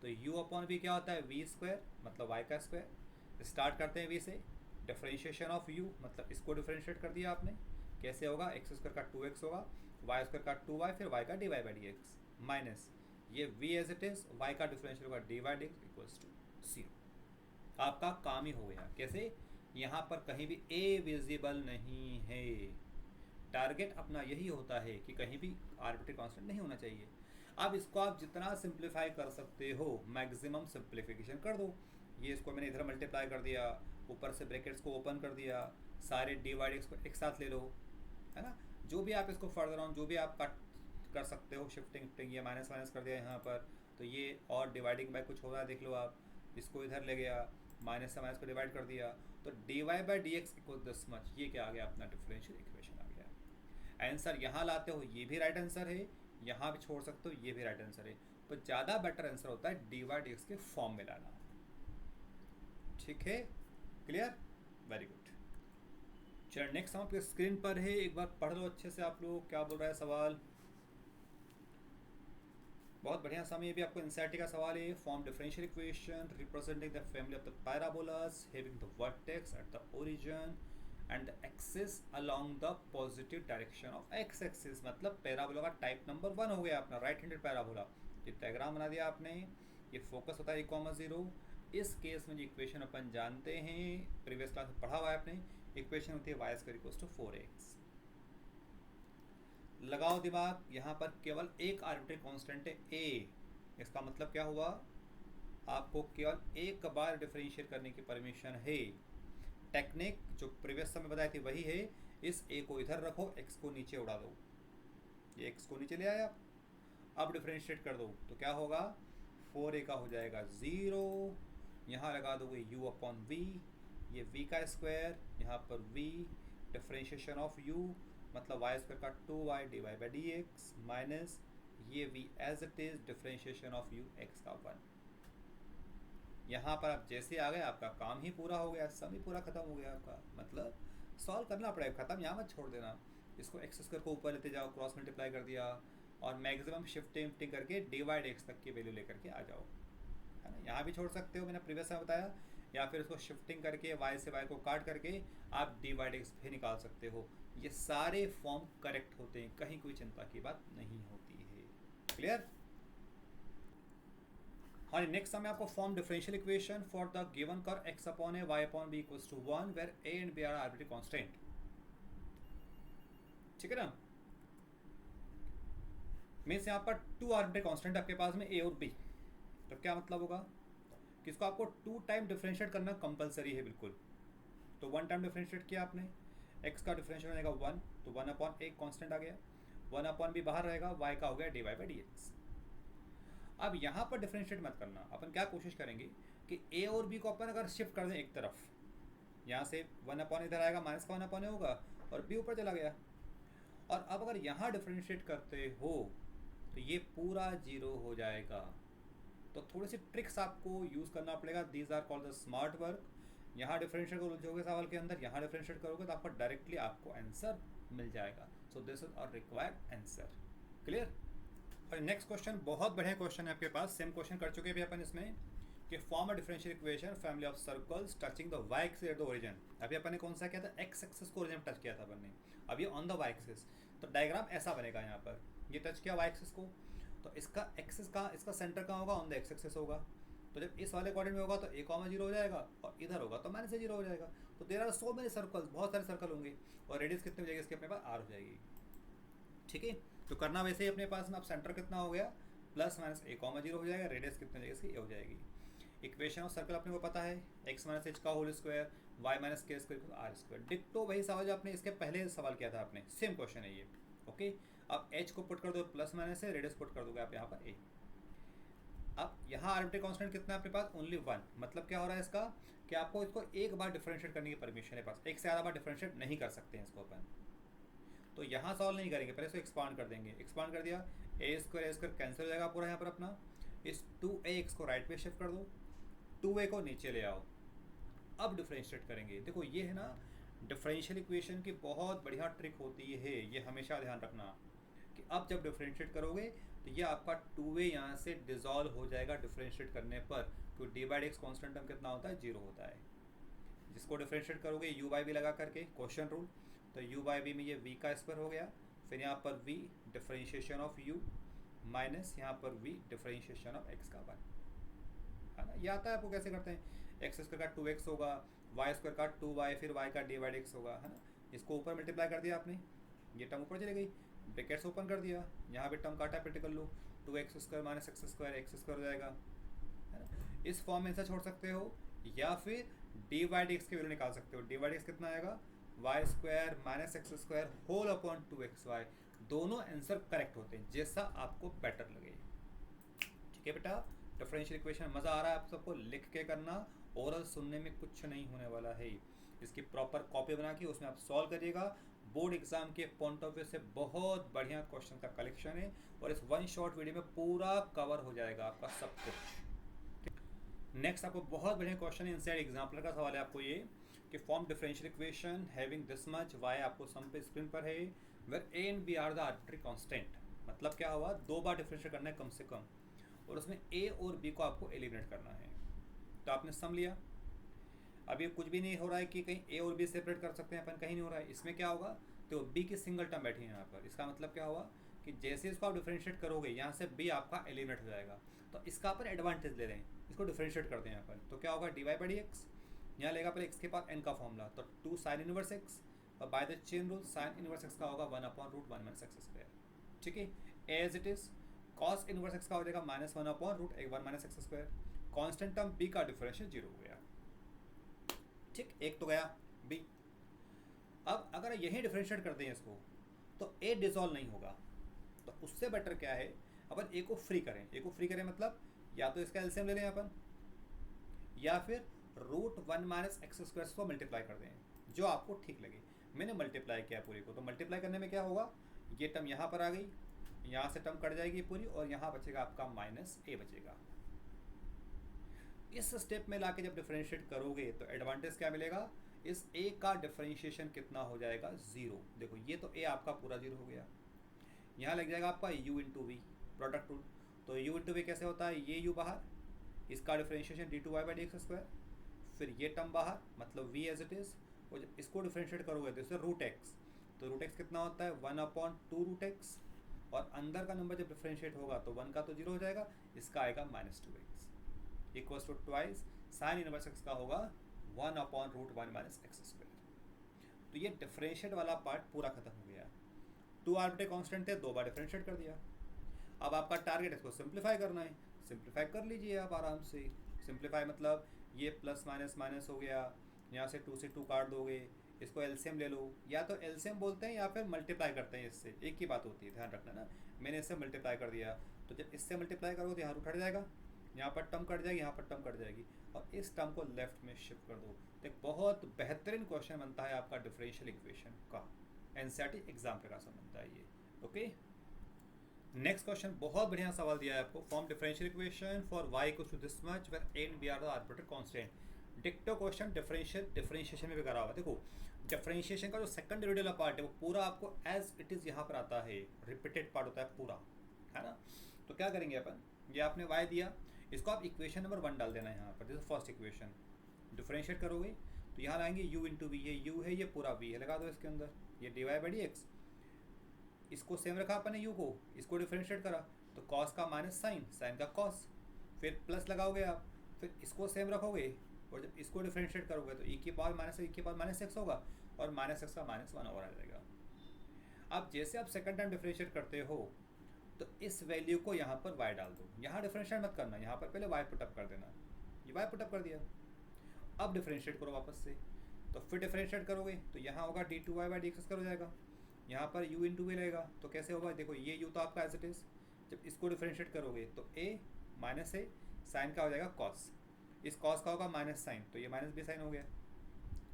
Speaker 1: तो u/v क्या होता है, v² मतलब y का स्क्वायर, स्टार्ट करते हैं वी से। डिफरेंशिएशन ऑफ यू मतलब इसको डिफरेंशिएट कर दिया आपने, कैसे होगा, एक्स स्क्वायर का 2x होगा, वाई स्क्वायर का 2y, फिर y का dy by d x minus ये v as it is, y का डिफरेंशियल होगा dy d x equals to 0। आपका काम ही हो गया। कैसे, यहाँ पर कहीं भी a विजिबल नहीं है। टारगेट अपना यही होता है कि कहीं भी आर्बिट्री कांस्टेंट नहीं होना चाहिए। अब इसको आप जितना सिंप्लीफाई कर सकते हो मैक्सिमम सिंप्लीफिकेशन कर दो। ये इसको मैंने इधर मल्टीप्लाई कर दिया, ऊपर से ब्रैकेट्स को ओपन कर दिया, सारे डी वाई एक्स को एक साथ ले लो, है ना। जो भी आप इसको फर्दर ऑन जो भी आप कट कर सकते हो, शिफ्टिंग ये माइनस माइनस कर दिया यहाँ पर, तो ये और डिवाइडिंग बाय कुछ हो रहा है देख लो आप, इसको इधर ले गया, माइनस से माइनस को डिवाइड कर दिया, तो d y by d x equal this much. ये क्या आ गया, अपना डिफरेंशियल इक्वेशन आ गया। आंसर यहाँ लाते हो, ये भी राइट आंसर है, यहाँ भी छोड़ सकते हो, ये भी राइट आंसर है। तो ज़्यादा बेटर आंसर होता है डी वाई डी एक्स के फॉर्म में लाना। ठीक है, क्लियर, वेरी गुड। चलो नेक्स्ट हम आपके स्क्रीन पर है, एक बार पढ़ लो अच्छे से आप लोग क्या बोल रहा है सवाल। बहुत बढ़िया सा, ये भी आपको एनसीईआरटी का सवाल है। Form differential equation representing the family of the parabolas having the vertex eight the origin and the axis along the positive direction of x axis. मतलब पैराबोला का टाइप नंबर 1 हो गया अपना, राइट हैंडेड पैराबोला। ये diagram बना दिया आपने, ये फोकस होता है 1,0। इस केस में जो इक्वेशन अपन जानते हैं, प्रीवियस क्लास में पढ़ा हुआ है आपने, इक्वेशन होती है Y square equals to 4x। लगाओ दिमाग, यहाँ पर केवल एक आर्बिट्री कांस्टेंट है a। इसका मतलब क्या हुआ, आपको केवल एक बार डिफरेंशिएट करने की परमिशन है। टेक्निक जो प्रीवियस समय बताई थी वही है, इस a को इधर रखो, x को नीचे उड़ा दो, ये x को नीचे ले आए आप। अब डिफरेंशिएट कर दो तो क्या होगा, 4a का हो जाएगा 0, यहाँ लगा दोगे u अपॉन v, ये v का स्क्वायर, यहाँ पर v, डिफरेंशिएशन ऑफ u मतलब वाई स्क्वायर का 2y d y by d x minus ये v as it is, differentiation of u x का 1। यहाँ पर आप जैसे आ गए आपका काम ही पूरा हो गया, सम ही पूरा खत्म हो गया आपका। मतलब सॉल्व करना पड़ेगा, खत्म यहाँ मत छोड़ देना। इसको एक्स स्क्वायर को ऊपर लेते जाओ, क्रॉस मल्टीप्लाई कर दिया और मैक्सिमम शिफ्टिंग करके डी वाई डी एक्स तक की वैल्यू लेकर के आ जाओ, है ना। यहाँ भी छोड़ सकते हो, मैंने प्रीवियस में बताया, या फिर उसको शिफ्टिंग करके y से y को काट करके आप डी वाई डी एक्स भी निकाल सकते हो। ये सारे फॉर्म करेक्ट होते हैं, कहीं कोई चिंता की बात नहीं होती है। क्लियर। हाँ, नेक्स्ट समय आपको form differential equation for the given curve x upon a y upon b equals to 1 where a and b are arbitrary constant. ठीक है ना। मीन्स यहाँ पर 2 आर्बिट्री कांस्टेंट आपके पास में a और b, तो क्या मतलब होगा कि इसको आपको 2 टाइम डिफरेंशिएट करना कंपलसरी है बिल्कुल। तो 1 टाइम डिफरेंशिएट किया आपने, x का डिफरेंशिएट हो जाएगा 1, तो 1 अपॉन a कांस्टेंट आ गया, 1 अपॉन b बाहर रहेगा, y का हो गया d y by d x. अब यहाँ पर डिफरेंशिएट मत करना, अपन क्या कोशिश करेंगे कि a और b को अपन अगर शिफ्ट कर दें एक तरफ, यहाँ से 1 अपॉन इधर आएगा, माइनस का 1 अपॉन होगा और b ऊपर चला गया। और अब अगर यहाँ डिफरेंशिएट करते हो तो ये पूरा 0 हो जाएगा। तो थोड़ी सी ट्रिक्स आपको यूज़ करना पड़ेगा, these are called the smart work. यहाँ डिफरेंशिएट करोगे सवाल के अंदर, यहाँ डिफरेंशिएट करोगे तो आपको डायरेक्टली आपको आंसर मिल जाएगा। So this is a required answer. Clear. और नेक्स्ट क्वेश्चन बहुत बढ़िया क्वेश्चन है आपके पास, सेम क्वेश्चन कर चुके हैं अपन इसमें कि form a differential equation family of circles touching the y axis at the origin. अभी अपन ने कौन सा किया था, एक्स एक्सिस को ओरिजिन टच किया था अपन ने, अभी ऑन द वाई एक्सिस। तो डायग्राम ऐसा बनेगा, यहाँ पर ये टच किया वाई एक्सिस को, तो इसका एक्सिस का, इसका सेंटर कहाँ होगा, ऑन द एक्स एक्सिस होगा। तो जब इस वाले क्वाड्रेंट में होगा तो a, 0 हो जाएगा और इधर होगा तो माइनस 0 हो जाएगा। तो there are so many circles, बहुत सारे सर्कल होंगे और रेडियस कितनी हो जाएगी इसके अपने पास, r हो जाएगी। ठीक है, तो करना वैसे ही अपने पास में, अब सेंटर कितना हो गया, प्लस माइनस a, 0 हो जाएगा, रेडियस कितनी हो जाएगी इसकी, a हो जाएगी। इक्वेशन ऑफ सर्कल अपने को पता है, x माइनस एच का होल स्क्वायर, y माइनस के स्क्वायर आर स्क्वायर। डिक्टो वही सवाल जो आपने इसके पहले सवाल किया था आपने, सेम क्वेश्चन है ये। ओके, अब h को पुट कर दो, प्लस माइनस है, रेडियस पुट कर दोगे आप यहाँ पर a। अब यहाँ आर्बिट्री कांस्टेंट कितना है आपके पास, ओनली 1। मतलब क्या हो रहा है इसका कि आपको इसको एक बार डिफरेंशिएट करने की परमिशन है पास, एक से ज़्यादा बार डिफरेंशिएट नहीं कर सकते हैं इसको अपन। तो यहाँ सॉल्व नहीं करेंगे, पहले इसको एक्सपांड कर देंगे। एक्सपांड कर दिया, ए स्क्वायर कैंसिल हो जाएगा पूरा यहाँ पर अपना। इस 2ax को राइट पे शिफ्ट कर दो, 2a को नीचे ले आओ, अब डिफरेंशिएट करेंगे। देखो ये है ना डिफरेंशियल इक्वेशन की बहुत बढ़िया ट्रिक होती है, ये हमेशा ध्यान रखना कि अब जब डिफरेंशिएट करोगे तो ये आपका 2a यहाँ से डिजॉल्व हो जाएगा डिफरेंशिएट करने पर, क्योंकि D by d x constant term कितना होता है, 0 होता है। जिसको डिफ्रेंशिएट करोगे यू बाई वी लगा करके क्वेश्चन रूल, तो यू बाई वी में ये वी का स्क्वायर हो गया, फिर यहाँ पर v differentiation of u minus यहाँ पर वी डिफ्रेंशिएशन ऑफ एक्स का वाई, है ना। ये आता है आपको कैसे करते हैं, एक्स स्क्वायर का 2x होगा, वाई स्क्वायर का 2y, फिर y का dy dx होगा, है ना। इसको ऊपर मल्टीप्लाई कर दिया आपने, ये टर्म ऊपर चली गई, ब्रैकेट्स ओपन कर दिया, यहाँ पे टर्म काटा पेटी कर लो, 2x square minus x square, x square हो जाएगा, है ना। इस फॉर्म में ऐसा छोड़ सकते हो, या फिर dy dx की वैल्यू निकाल सकते हो। dy dx कितना आएगा, y square minus x square whole upon 2xy। दोनों आंसर करेक्ट होते हैं, जैसा आपको बेटर लगे। ठीक है बेटा, डिफरेंशियल इक्वेशन मज़ा आ रहा है आप सबको, लिख के करना, ओरल सुनने में कुछ नहीं होने वाला है। इसकी प्रॉपर कॉपी बना के उसमें आप सॉल्व करिएगा। बोर्ड एग्जाम के पॉइंट ऑफ व्यू से बहुत बढ़िया क्वेश्चन का कलेक्शन है, और इस वन शॉर्ट वीडियो में पूरा कवर हो जाएगा आपका सब कुछ। नेक्स्ट आपको बहुत बढ़िया क्वेश्चन है, इनसाइड एग्जाम्पलर का सवाल है आपको ये कि form differential equation having this much y, आपको सम पे स्क्रीन पर है, where a and b are the arbitrary constant. मतलब क्या हुआ, 2 बार डिफरेंशिएट करना है कम से कम, और उसमें ए और बी को आपको एलिमिनेट करना है। तो आपने सम लिया, अब ये कुछ भी नहीं हो रहा है कि कहीं ए और बी सेपरेट कर सकते हैं अपन, कहीं नहीं हो रहा है। इसमें क्या होगा, तो बी की सिंगल टर्म बैठी है यहाँ पर। इसका मतलब क्या हुआ कि जैसे इसको आप डिफरेंशिएट करोगे यहाँ से बी आपका एलिमिनेट हो जाएगा। तो इसका अपन एडवांटेज ले रहे हैं, इसको डिफरेंशिएट करते हैं यहाँ पर। तो क्या होगा, d y by d x, यहाँ लेगा पर एक्स के पास एन का फॉर्मूला, तो 2 साइन इनवर्स एक्स, और by the chain rule sine inverse x का होगा 1/√1 माइनस एक्स स्क्वायर। ठीक है, as it is. Cos inverse x का हो जाएगा -1/√1 minus x square. Constant term b का डिफरेंशियल 0 हो गया। ठीक, एक तो गया बी। अब अगर यही डिफरेंशिएट करते हैं इसको, तो ए डिसॉल्व नहीं होगा, तो उससे बेटर क्या है, अपन ए को फ्री करें। ए को फ्री करें मतलब या तो इसका एलसीएम ले लें अपन, या फिर √1 माइनस एक्स स्क्वायर को मल्टीप्लाई कर दें, जो आपको ठीक लगे। मैंने मल्टीप्लाई किया पूरी को, तो मल्टीप्लाई करने में क्या होगा, ये टर्म यहाँ पर आ गई, यहाँ से टर्म कट जाएगी पूरी, और यहाँ बचेगा आपका -a बचेगा। इस स्टेप में लाके जब डिफरेंशिएट करोगे तो एडवांटेज क्या मिलेगा, इस a का डिफरेंशिएशन कितना हो जाएगा, 0। देखो ये तो a आपका पूरा 0 हो गया, यहाँ लग जाएगा आपका u into v, product rule. तो u इंटू वी कैसे होता है, ये u बाहर, इसका differentiation d2y by d x square, फिर ये टर्म बाहर, मतलब v एज इट इज़। और जब इसको डिफरेंशिएट करोगे तो इससे √x, तो √x कितना होता है, 1/2√x, और अंदर का नंबर जब डिफरेंशिएट होगा तो 1 का तो 0 हो जाएगा, इसका आएगा -2x equals to twice sine inverse x का होगा 1/√1 माइनस एक्स स्क्वायर। तो ये डिफरेंशिएट वाला पार्ट पूरा खत्म हो गया। 2 आर्बिट्रेरी कांस्टेंट थे, 2 बार डिफरेंशिएट कर दिया। अब आपका टारगेट इसको सिंप्लीफाई करना है, सिंप्लीफाई कर लीजिए आप आराम से। सिंप्लीफाई मतलब ये प्लस माइनस माइनस हो गया, यहाँ से 2 से 2 काट दोगे, इसको एलसीएम ले लो, या तो एलसीएम बोलते हैं या फिर मल्टीप्लाई करते हैं, इससे एक ही बात होती है, ध्यान रखना ना। मैंने इससे मल्टीप्लाई कर दिया, तो जब इससे मल्टीप्लाई करोगे तो यहाँ रूट हट जाएगा, यहाँ पर टर्म कट जाएगी, यहाँ पर टर्म कट जाएगी, और इस टर्म को लेफ्ट में शिफ्ट कर दो। तो एक बहुत बेहतरीन क्वेश्चन बनता है आपका डिफरेंशियल इक्वेशन का, एनसीईआरटी एग्जाम के क्वेश्चन बनता है ये। ओके, नेक्स्ट क्वेश्चन बहुत बढ़िया सवाल दिया है आपको, form differential equation for y equals to this much where a and b are the arbitrary constant. डिक्टो क्वेश्चन डिफरेंशिएशन में भी करा हुआ। देखो डिफरेंशिएशन का जो सेकंड डेरिवेटिव वाला पार्ट है वो पूरा आपको एज इट इज़ यहाँ पर आता है, रिपीटेड पार्ट होता है पूरा, है ना। तो क्या करेंगे अपन, ये आपने y दिया, इसको आप इक्वेशन नंबर 1 डाल देना है यहाँ पर, दिस फर्स्ट इक्वेशन। डिफरेंशिएट करोगे तो यहाँ लाएंगे u इंटू वी, ये u है, ये पूरा v है, लगा दो इसके अंदर, ये dy बाई डी एक्स। इसको सेम रखा अपन ने u को, इसको डिफरेंशिएट करा तो cos का माइनस साइन, साइन का cos, फिर प्लस लगाओगे आप, फिर इसको सेम रखोगे, और जब इसको डिफरेंशिएट करोगे तो e की पावर माइनस, e की पावर -x होगा, और -x का -1 ओवर आ जाएगा। अब जैसे आप सेकंड टाइम डिफरेंशिएट करते हो तो इस वैल्यू को यहाँ पर y डाल दो, यहाँ डिफरेंशिएट मत करना, यहाँ पर पहले y पुटअप कर देना, ये y पुटअप कर दिया। अब डिफरेंशिएट करो वापस से, तो फिर डिफरेंशिएट करोगे तो यहाँ होगा d2y बाई डी एक्स हो जाएगा, यहाँ पर u इंटू वी रहेगा, तो कैसे होगा, देखो ये u तो आपका एज इट इज़, जब इसको डिफरेंशिएट करोगे तो a माइनस a, साइन का हो जाएगा cos, इस cos का होगा माइनस साइन, तो ये माइनस b साइन हो गया,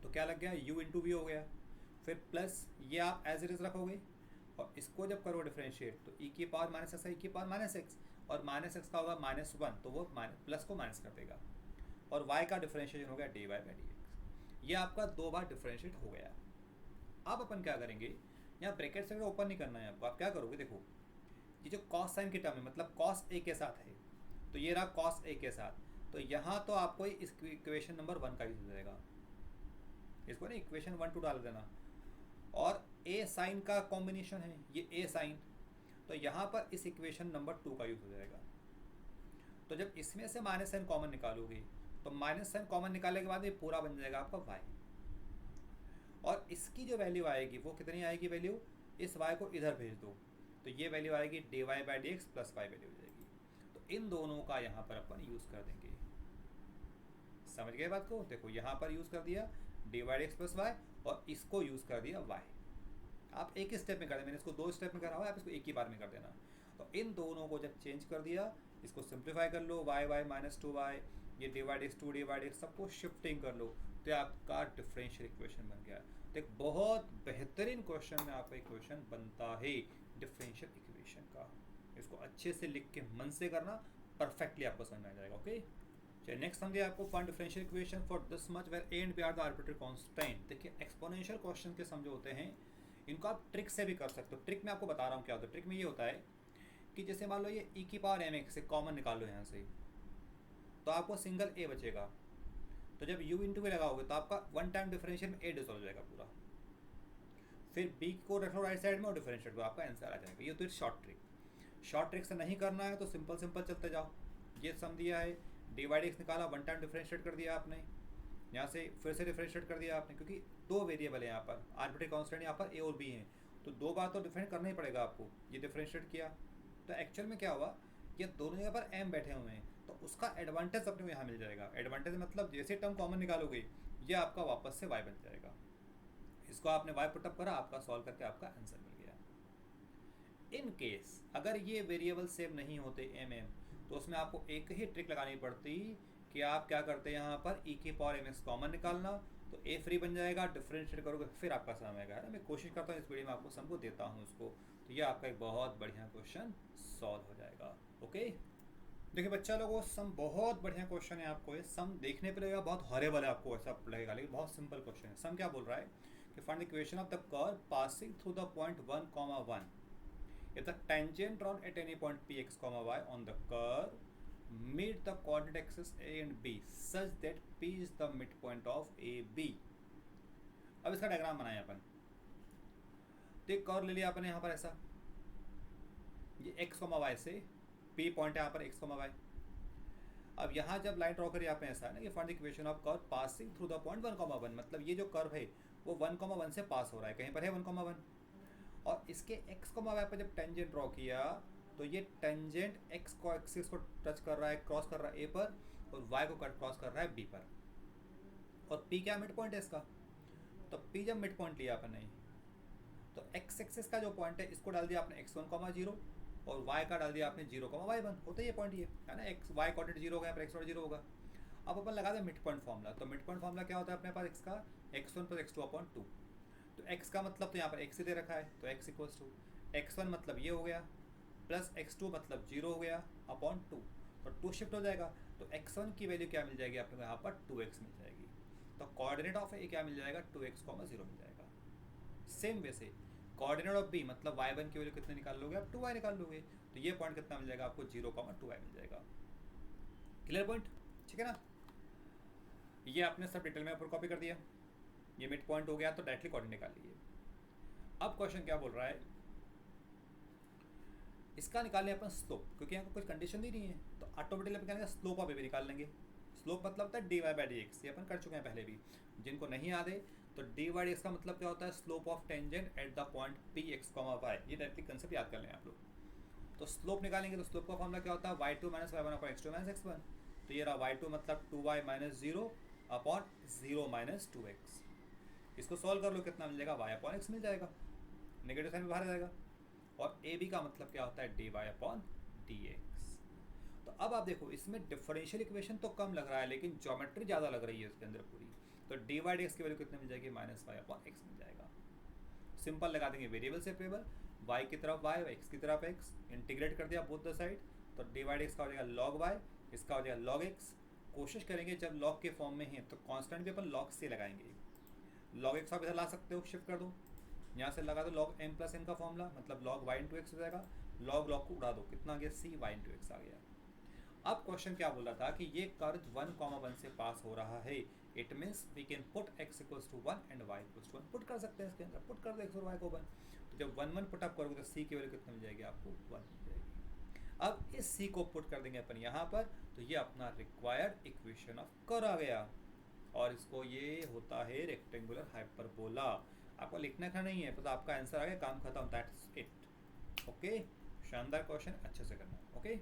Speaker 1: तो क्या लग गया, u इंटू वी हो गया, फिर प्लस ये आप एज इट इज़ रखोगे, और इसको जब करो डिफरेंशिएट तो e की पावर माइनस एक्स, e की पावर माइनस एक्स, और माइनस एक्स का होगा -1, तो वो प्लस को माइनस कर देगा, और y का डिफरेंशिएशन हो गया dy बाई डी एक्स। ये आपका 2 बार डिफरेंशिएट हो गया। अब अपन क्या करेंगे, यहाँ ब्रैकेट से ओपन नहीं करना है आपको, आप क्या करोगे, देखो ये जो cos साइन की टर्म है, मतलब cos a के साथ है, तो ये रहा cos a के साथ, तो यहाँ तो आपको इस इक्वेशन नंबर 1 का यूज हो जाएगा, इसको ना इक्वेशन 1 2 डाल देना, और ए साइन का कॉम्बिनेशन है ये ए साइन, तो यहाँ पर इस इक्वेशन नंबर 2 का यूज़ हो जाएगा। तो जब इसमें से माइनस साइन कॉमन निकालोगे तो माइनस साइन कॉमन निकालने के बाद ये पूरा बन जाएगा आपका वाई, और इसकी जो वैल्यू आएगी वो कितनी आएगी वैल्यू, इस वाई को इधर भेज दो तो ये वैल्यू आएगी d y by d x plus y value हो जाएगी। तो इन दोनों का यहाँ पर अपन यूज़ कर देंगे। समझ गए बात को? देखो यहाँ पर यूज़ कर दिया d y d x plus y, और इसको यूज़ कर दिया वाई। आप एक ही स्टेप में कर दें, मैंने इसको 2 स्टेप में करा हुआ है, आप इसको एक ही बार में कर देना। तो इन दोनों को जब चेंज कर दिया, इसको सिंप्लीफाई कर लो, वाई वाई माइनस 2y, ये d y d x 2 d y d x सबको शिफ्टिंग कर लो, तो ये आपका डिफरेंशियल इक्वेशन बन गया। तो एक बहुत बेहतरीन क्वेश्चन में आपका इक्वेशन बनता है डिफरेंशियल इक्वेशन का। इसको अच्छे से लिख के मन से करना, परफेक्टली आपको समझ में आ जाएगा। ओके, चलिए नेक्स्ट हम दिया आपको find differential equation for this much where a and b are the arbitrary constant. देखिए एक्सपोनेंशियल क्वेश्चन के समझो होते हैं, इनको आप ट्रिक से भी कर सकते हो। ट्रिक में आपको बता रहा हूँ क्या होता है। ट्रिक में ये होता है कि जैसे मान लो ये e की पावर mx से कॉमन निकाल लो यहाँ से, तो आपको सिंगल a बचेगा। तो जब u इंटू v लगाओगे तो आपका वन टाइम डिफरेंशियल में a डिसॉल्व हो जाएगा पूरा, फिर b को रखो राइट साइड में और डिफरेंशिएट को, आपका आंसर आ जाएगा। ये तो शॉर्ट ट्रिक। शॉर्ट ट्रिक से नहीं करना है तो सिंपल सिंपल चलते जाओ। ये सम दिया है, डी वाई डी एक्स निकाला, वन टाइम डिफरेंशिएट कर दिया आपने, यहाँ से फिर से डिफरेंशिएट कर दिया आपने, क्योंकि 2 वेरिएबल है यहाँ पर, आर्बिट्ररी कांस्टेंट यहाँ पर a और b हैं, तो 2 बार तो डिफरेंट करना ही पड़ेगा आपको। ये डिफरेंशिएट किया तो एक्चुअल में क्या हुआ, ये दोनों जगह पर m बैठे हुए हैं, तो उसका एडवांटेज अपने को यहाँ मिल जाएगा। एडवांटेज मतलब जैसे टर्म कॉमन निकालोगे ये आपका वापस से y बन जाएगा। इसको आपने y पुटअप करा, आपका सॉल्व करके आपका आंसर मिल गया। इन केस अगर ये वेरिएबल सेम नहीं होते mm, तो उसमें आपको एक ही ट्रिक लगानी पड़ती कि आप क्या करते हैं, यहाँ पर e की पावर mx कॉमन निकालना, तो a फ्री बन जाएगा, डिफरेंशिएट करोगे फिर आपका सम आएगा। है ना, मैं कोशिश करता हूँ इस वीडियो में आपको सम को देता हूँ उसको, तो ये आपका एक बहुत बढ़िया क्वेश्चन सॉल्व हो जाएगा। ओके, देखिए बच्चा लोगों, सम बहुत बढ़िया क्वेश्चन है। आपको ये सम देखने पे लगेगा बहुत हॉरेबल है, आपको ऐसा लगेगा, लेकिन बहुत सिंपल क्वेश्चन है। सम क्या बोल रहा है कि find the equation of the curve passing through the point 1, 1 if the tangent drawn at any point px, y on the curve meet the coordinate axis a and b such that p is the midpoint of ab। अब इसका diagram बनाया अपन, तो एक curve ले लिया आपने यहाँ पर ऐसा, ये x, y से p पॉइंट है यहाँ पर x, y। अब यहाँ जब लाइन ड्रॉ करिए आपने ऐसा है ना, ये find the equation of curve passing through the point 1, 1, मतलब ये जो कर्व है वो 1, 1 से पास हो रहा है, कहीं पर है 1, 1, और इसके x, y पर जब टेंजेंट ड्रॉ किया तो ये टेंजेंट x को एक्सिस को टच कर रहा है, क्रॉस कर रहा है a पर, और y को क्रॉस कर रहा है b पर, और p क्या मिड पॉइंट है इसका। तो p जब मिड पॉइंट लिया आपने तो x एक्सिस का जो पॉइंट है इसको डाल दिया आपने x1, 0, और y का डाल दिया आपने 0, y1, होता है ये पॉइंट, ये है ना, x y कोऑर्डिनेट 0 होगा, पर x0 होगा। अब अपन लगा दें मिड पॉइंट फॉर्मूला, तो मिड पॉइंट फॉर्मूला क्या होता है अपने पास, x का x1 + x2/2। तो x का मतलब तो यहाँ पर x ही दे रखा है, तो x इक्वल्स टू x1 मतलब ये हो गया, प्लस x2 मतलब 0 हो गया अपॉन 2, तो 2 शिफ्ट हो जाएगा, तो x1 की वैल्यू क्या मिल जाएगी आपको यहाँ पर 2x मिल जाएगी। तो कोऑर्डिनेट ऑफ a क्या मिल जाएगा 2x, 0 मिल जाएगा। सेम वे से कोऑर्डिनेट ऑफ b मतलब y1 की वैल्यू कितने निकाल लोगे आप, 2y निकाल लोगे, तो ये पॉइंट कितना मिल जाएगा आपको 0, 2y मिल जाएगा। क्लियर पॉइंट, ठीक है ना। ये आपने सब डिटेल में ऊपर कॉपी कर दिया, ये मिड पॉइंट हो गया, तो डायरेक्टली कोऑर्डिनेट निकाल लीजिए। अब क्वेश्चन क्या बोल रहा है, इसका निकालने अपन स्लोप, क्योंकि यहाँ कोई कंडीशन दी नहीं है, तो ऑटोमेटिकली अपन क्या स्लोप ऑफ ए भी निकाल लेंगे। स्लोप मतलब होता है d y by d x, ये अपन कर चुके हैं पहले भी, जिनको नहीं याद है तो डी वाई डी एक्स का मतलब क्या होता है, slope of tangent at the point p x, y. ये डायरेक्टली कंसेप्ट याद कर लें आप लोग। तो स्लोप निकालेंगे तो स्लोप का फॉर्मूला क्या होता है, y2 - y1 upon x2 - x1। तो ये रहा y2 मतलब 2y - 0 अपॉन 0 - 2x। इसको सॉल्व कर लो, कितना मिल जाएगा, y अपॉन x मिल जाएगा, नेगेटिव साइन में बाहर आ जाएगा। और ए बी का मतलब क्या होता है, dy अपॉन dx। तो अब आप देखो इसमें डिफरेंशियल इक्वेशन तो कम लग रहा है, लेकिन ज्योमेट्री ज़्यादा लग रही है इसके अंदर पूरी। तो dy dx की वैल्यू कितने मिल जाएगी, -y अपॉन x मिल जाएगा। सिंपल लगा देंगे वेरिएबल से वेरिएबल, y की तरफ y, x की तरफ x, इंटीग्रेट कर दिया बोथ द साइड, तो dy dx का हो जाएगा log y, इसका हो जाएगा log x। कोशिश करेंगे जब log के फॉर्म में है तो कांस्टेंट भी अपन log से लगाएंगे। log x आप इधर ला सकते हो, शिफ्ट कर दो, यहाँ से लगा दो log m + n का फॉर्मूला, मतलब log y × x हो जाएगा, log को उड़ा दो, कितना आ गया, c y × x आ गया। अब क्वेश्चन क्या बोल रहा था कि ये कर्व 1, 1 से पास हो रहा है, it means we can put x equals to 1 and y equals to 1 put कर सकते हैं इसके अंदर, पुट कर दो x और y को 1। तो जब 1 1 पुट अप करोगे तो c की वैल्यू कितनी मिल जाएगी आपको 1 मिल जाएगी। अब इस c को पुट कर देंगे अपन यहाँ पर, तो ये अपना रिक्वायर्ड इक्वेशन ऑफ कर्व आ गया, और इसको ये होता है रेक्टेंगुलर हाइपरबोला। आपको लिखना का नहीं है, तो आपका आंसर आ गया, काम खत्म, दैट्स इट। ओके, शानदार क्वेश्चन, अच्छे से करना। ओके,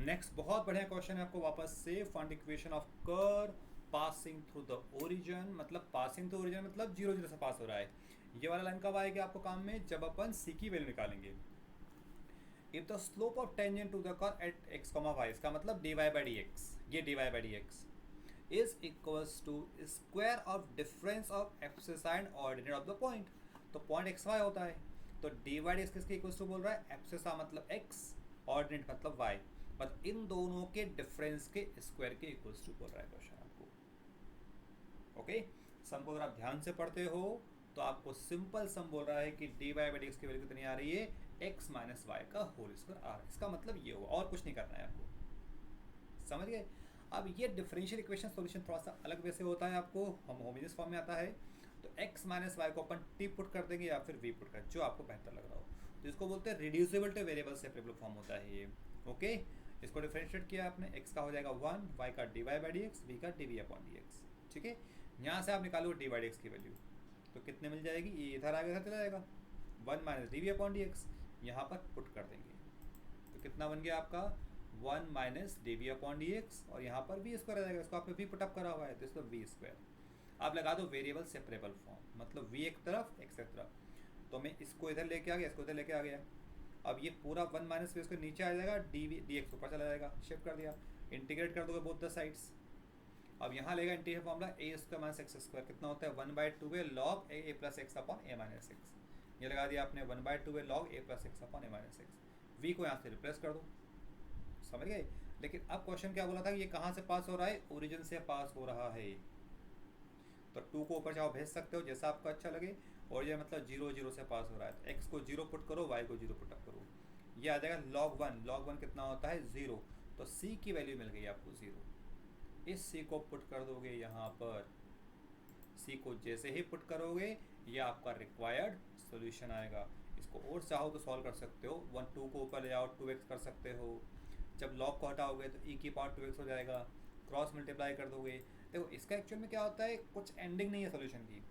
Speaker 1: नेक्स्ट बहुत बढ़िया क्वेश्चन है आपको वापस से, find equation of curve passing through the origin. मतलब पासिंग थ्रू ओरिजिन मतलब 0 0 से पास हो रहा है। ये वाला लाइन कब आएगा आपको काम में, जब अपन c की वैल्यू निकालेंगे। If the slope of tangent to the curve at x, y, इसका मतलब dy by dx, ये dy by dx is equals to square of difference of abscissa and ordinate of the point. तो point x y होता है, तो d y d किसके equals to बोल रहा है, एब्सिस मतलब x, ऑर्डिनेट मतलब y, मतलब इन दोनों के डिफरेंस के स्क्वायर के इक्वल्स टू बोल रहा है क्वेश्चन आपको। ओके, सम को अगर आप ध्यान से पढ़ते हो तो आपको सिंपल सम बोल रहा है कि d y by d x की वैल्यू कितनी आ रही है, x माइनस वाई का होल स्क्वायर आ रहा है। इसका मतलब ये होगा, और कुछ नहीं करना है आपको, समझ गए। अब ये डिफरेंशियल इक्वेशन सॉल्यूशन थोड़ा सा अलग वे से होता है, आपको हम होमोजेनियस फॉर्म में आता है। तो x माइनस वाई को अपन t पुट कर देंगे या फिर v पुट कर, जो आपको बेहतर लग रहा हो। तो इसको बोलते हैं reducible two variable separable form होता है ये। ओके, इसको डिफरेंशिएट किया आपने, x का हो जाएगा 1, y का dy by d x, v का dv अपॉन dx। ठीक है, यहाँ से आप निकालो dy बाई dx की वैल्यू, तो कितने मिल जाएगी, ये इधर आगे इधर चला जाएगा, 1 माइनस dv अपॉन dx, यहाँ पर पुट कर देंगे तो कितना बन गया आपका 1 माइनस dv अपॉन dx, और यहाँ पर v स्क्वायर आ जाएगा, इसको आपने v पुटअप करा हुआ है तो इसको v स्क्वायर। आप लगा दो वेरिएबल सेपरेबल फॉर्म, मतलब v एक तरफ x एक तरफ, तो मैं इसको इधर लेके आ गया, इसको इधर लेके आ गया। अब ये पूरा 1 माइनस v इसको नीचे आ जाएगा, dx ऊपर चला जाएगा, शिफ्ट कर दिया, इंटीग्रेट कर दोगे बोथ द साइड्स। अब यहाँ लेगा integrate formula a square minus x square, कितना होता है 1/2 log a plus x upon a minus x. ये लगा दिया आपने 1/2 log a plus x upon a minus x. v को यहाँ से रिप्लेस कर दो, समझ गए। लेकिन अब क्वेश्चन क्या बोला था, ये कहाँ से पास हो रहा है, ओरिजिन से पास हो रहा है। तो 2 को ऊपर जाओ भेज सकते हो जैसा आपको अच्छा लगे, और ये मतलब 0 0 से पास हो रहा है, तो x को 0 पुट करो, y को 0 पुट अप करो, ये आ जाएगा log 1। log 1 कितना होता है 0, तो c की वैल्यू मिल गई आपको 0। इस c को पुट कर दोगे यहाँ पर, c को जैसे ही पुट करोगे ये आपका रिक्वायर्ड सॉल्यूशन आएगा। इसको और चाहो तो सॉल्व कर सकते हो, 1 2 को ऊपर ले जाओ 2x कर सकते हो, जब log को हटाओगे तो e की पावर 2x हो जाएगा, क्रॉस मल्टीप्लाई कर दोगे। देखो इसका एक्चुअल में क्या होता है, कुछ एंडिंग नहीं है सोल्यूशन की।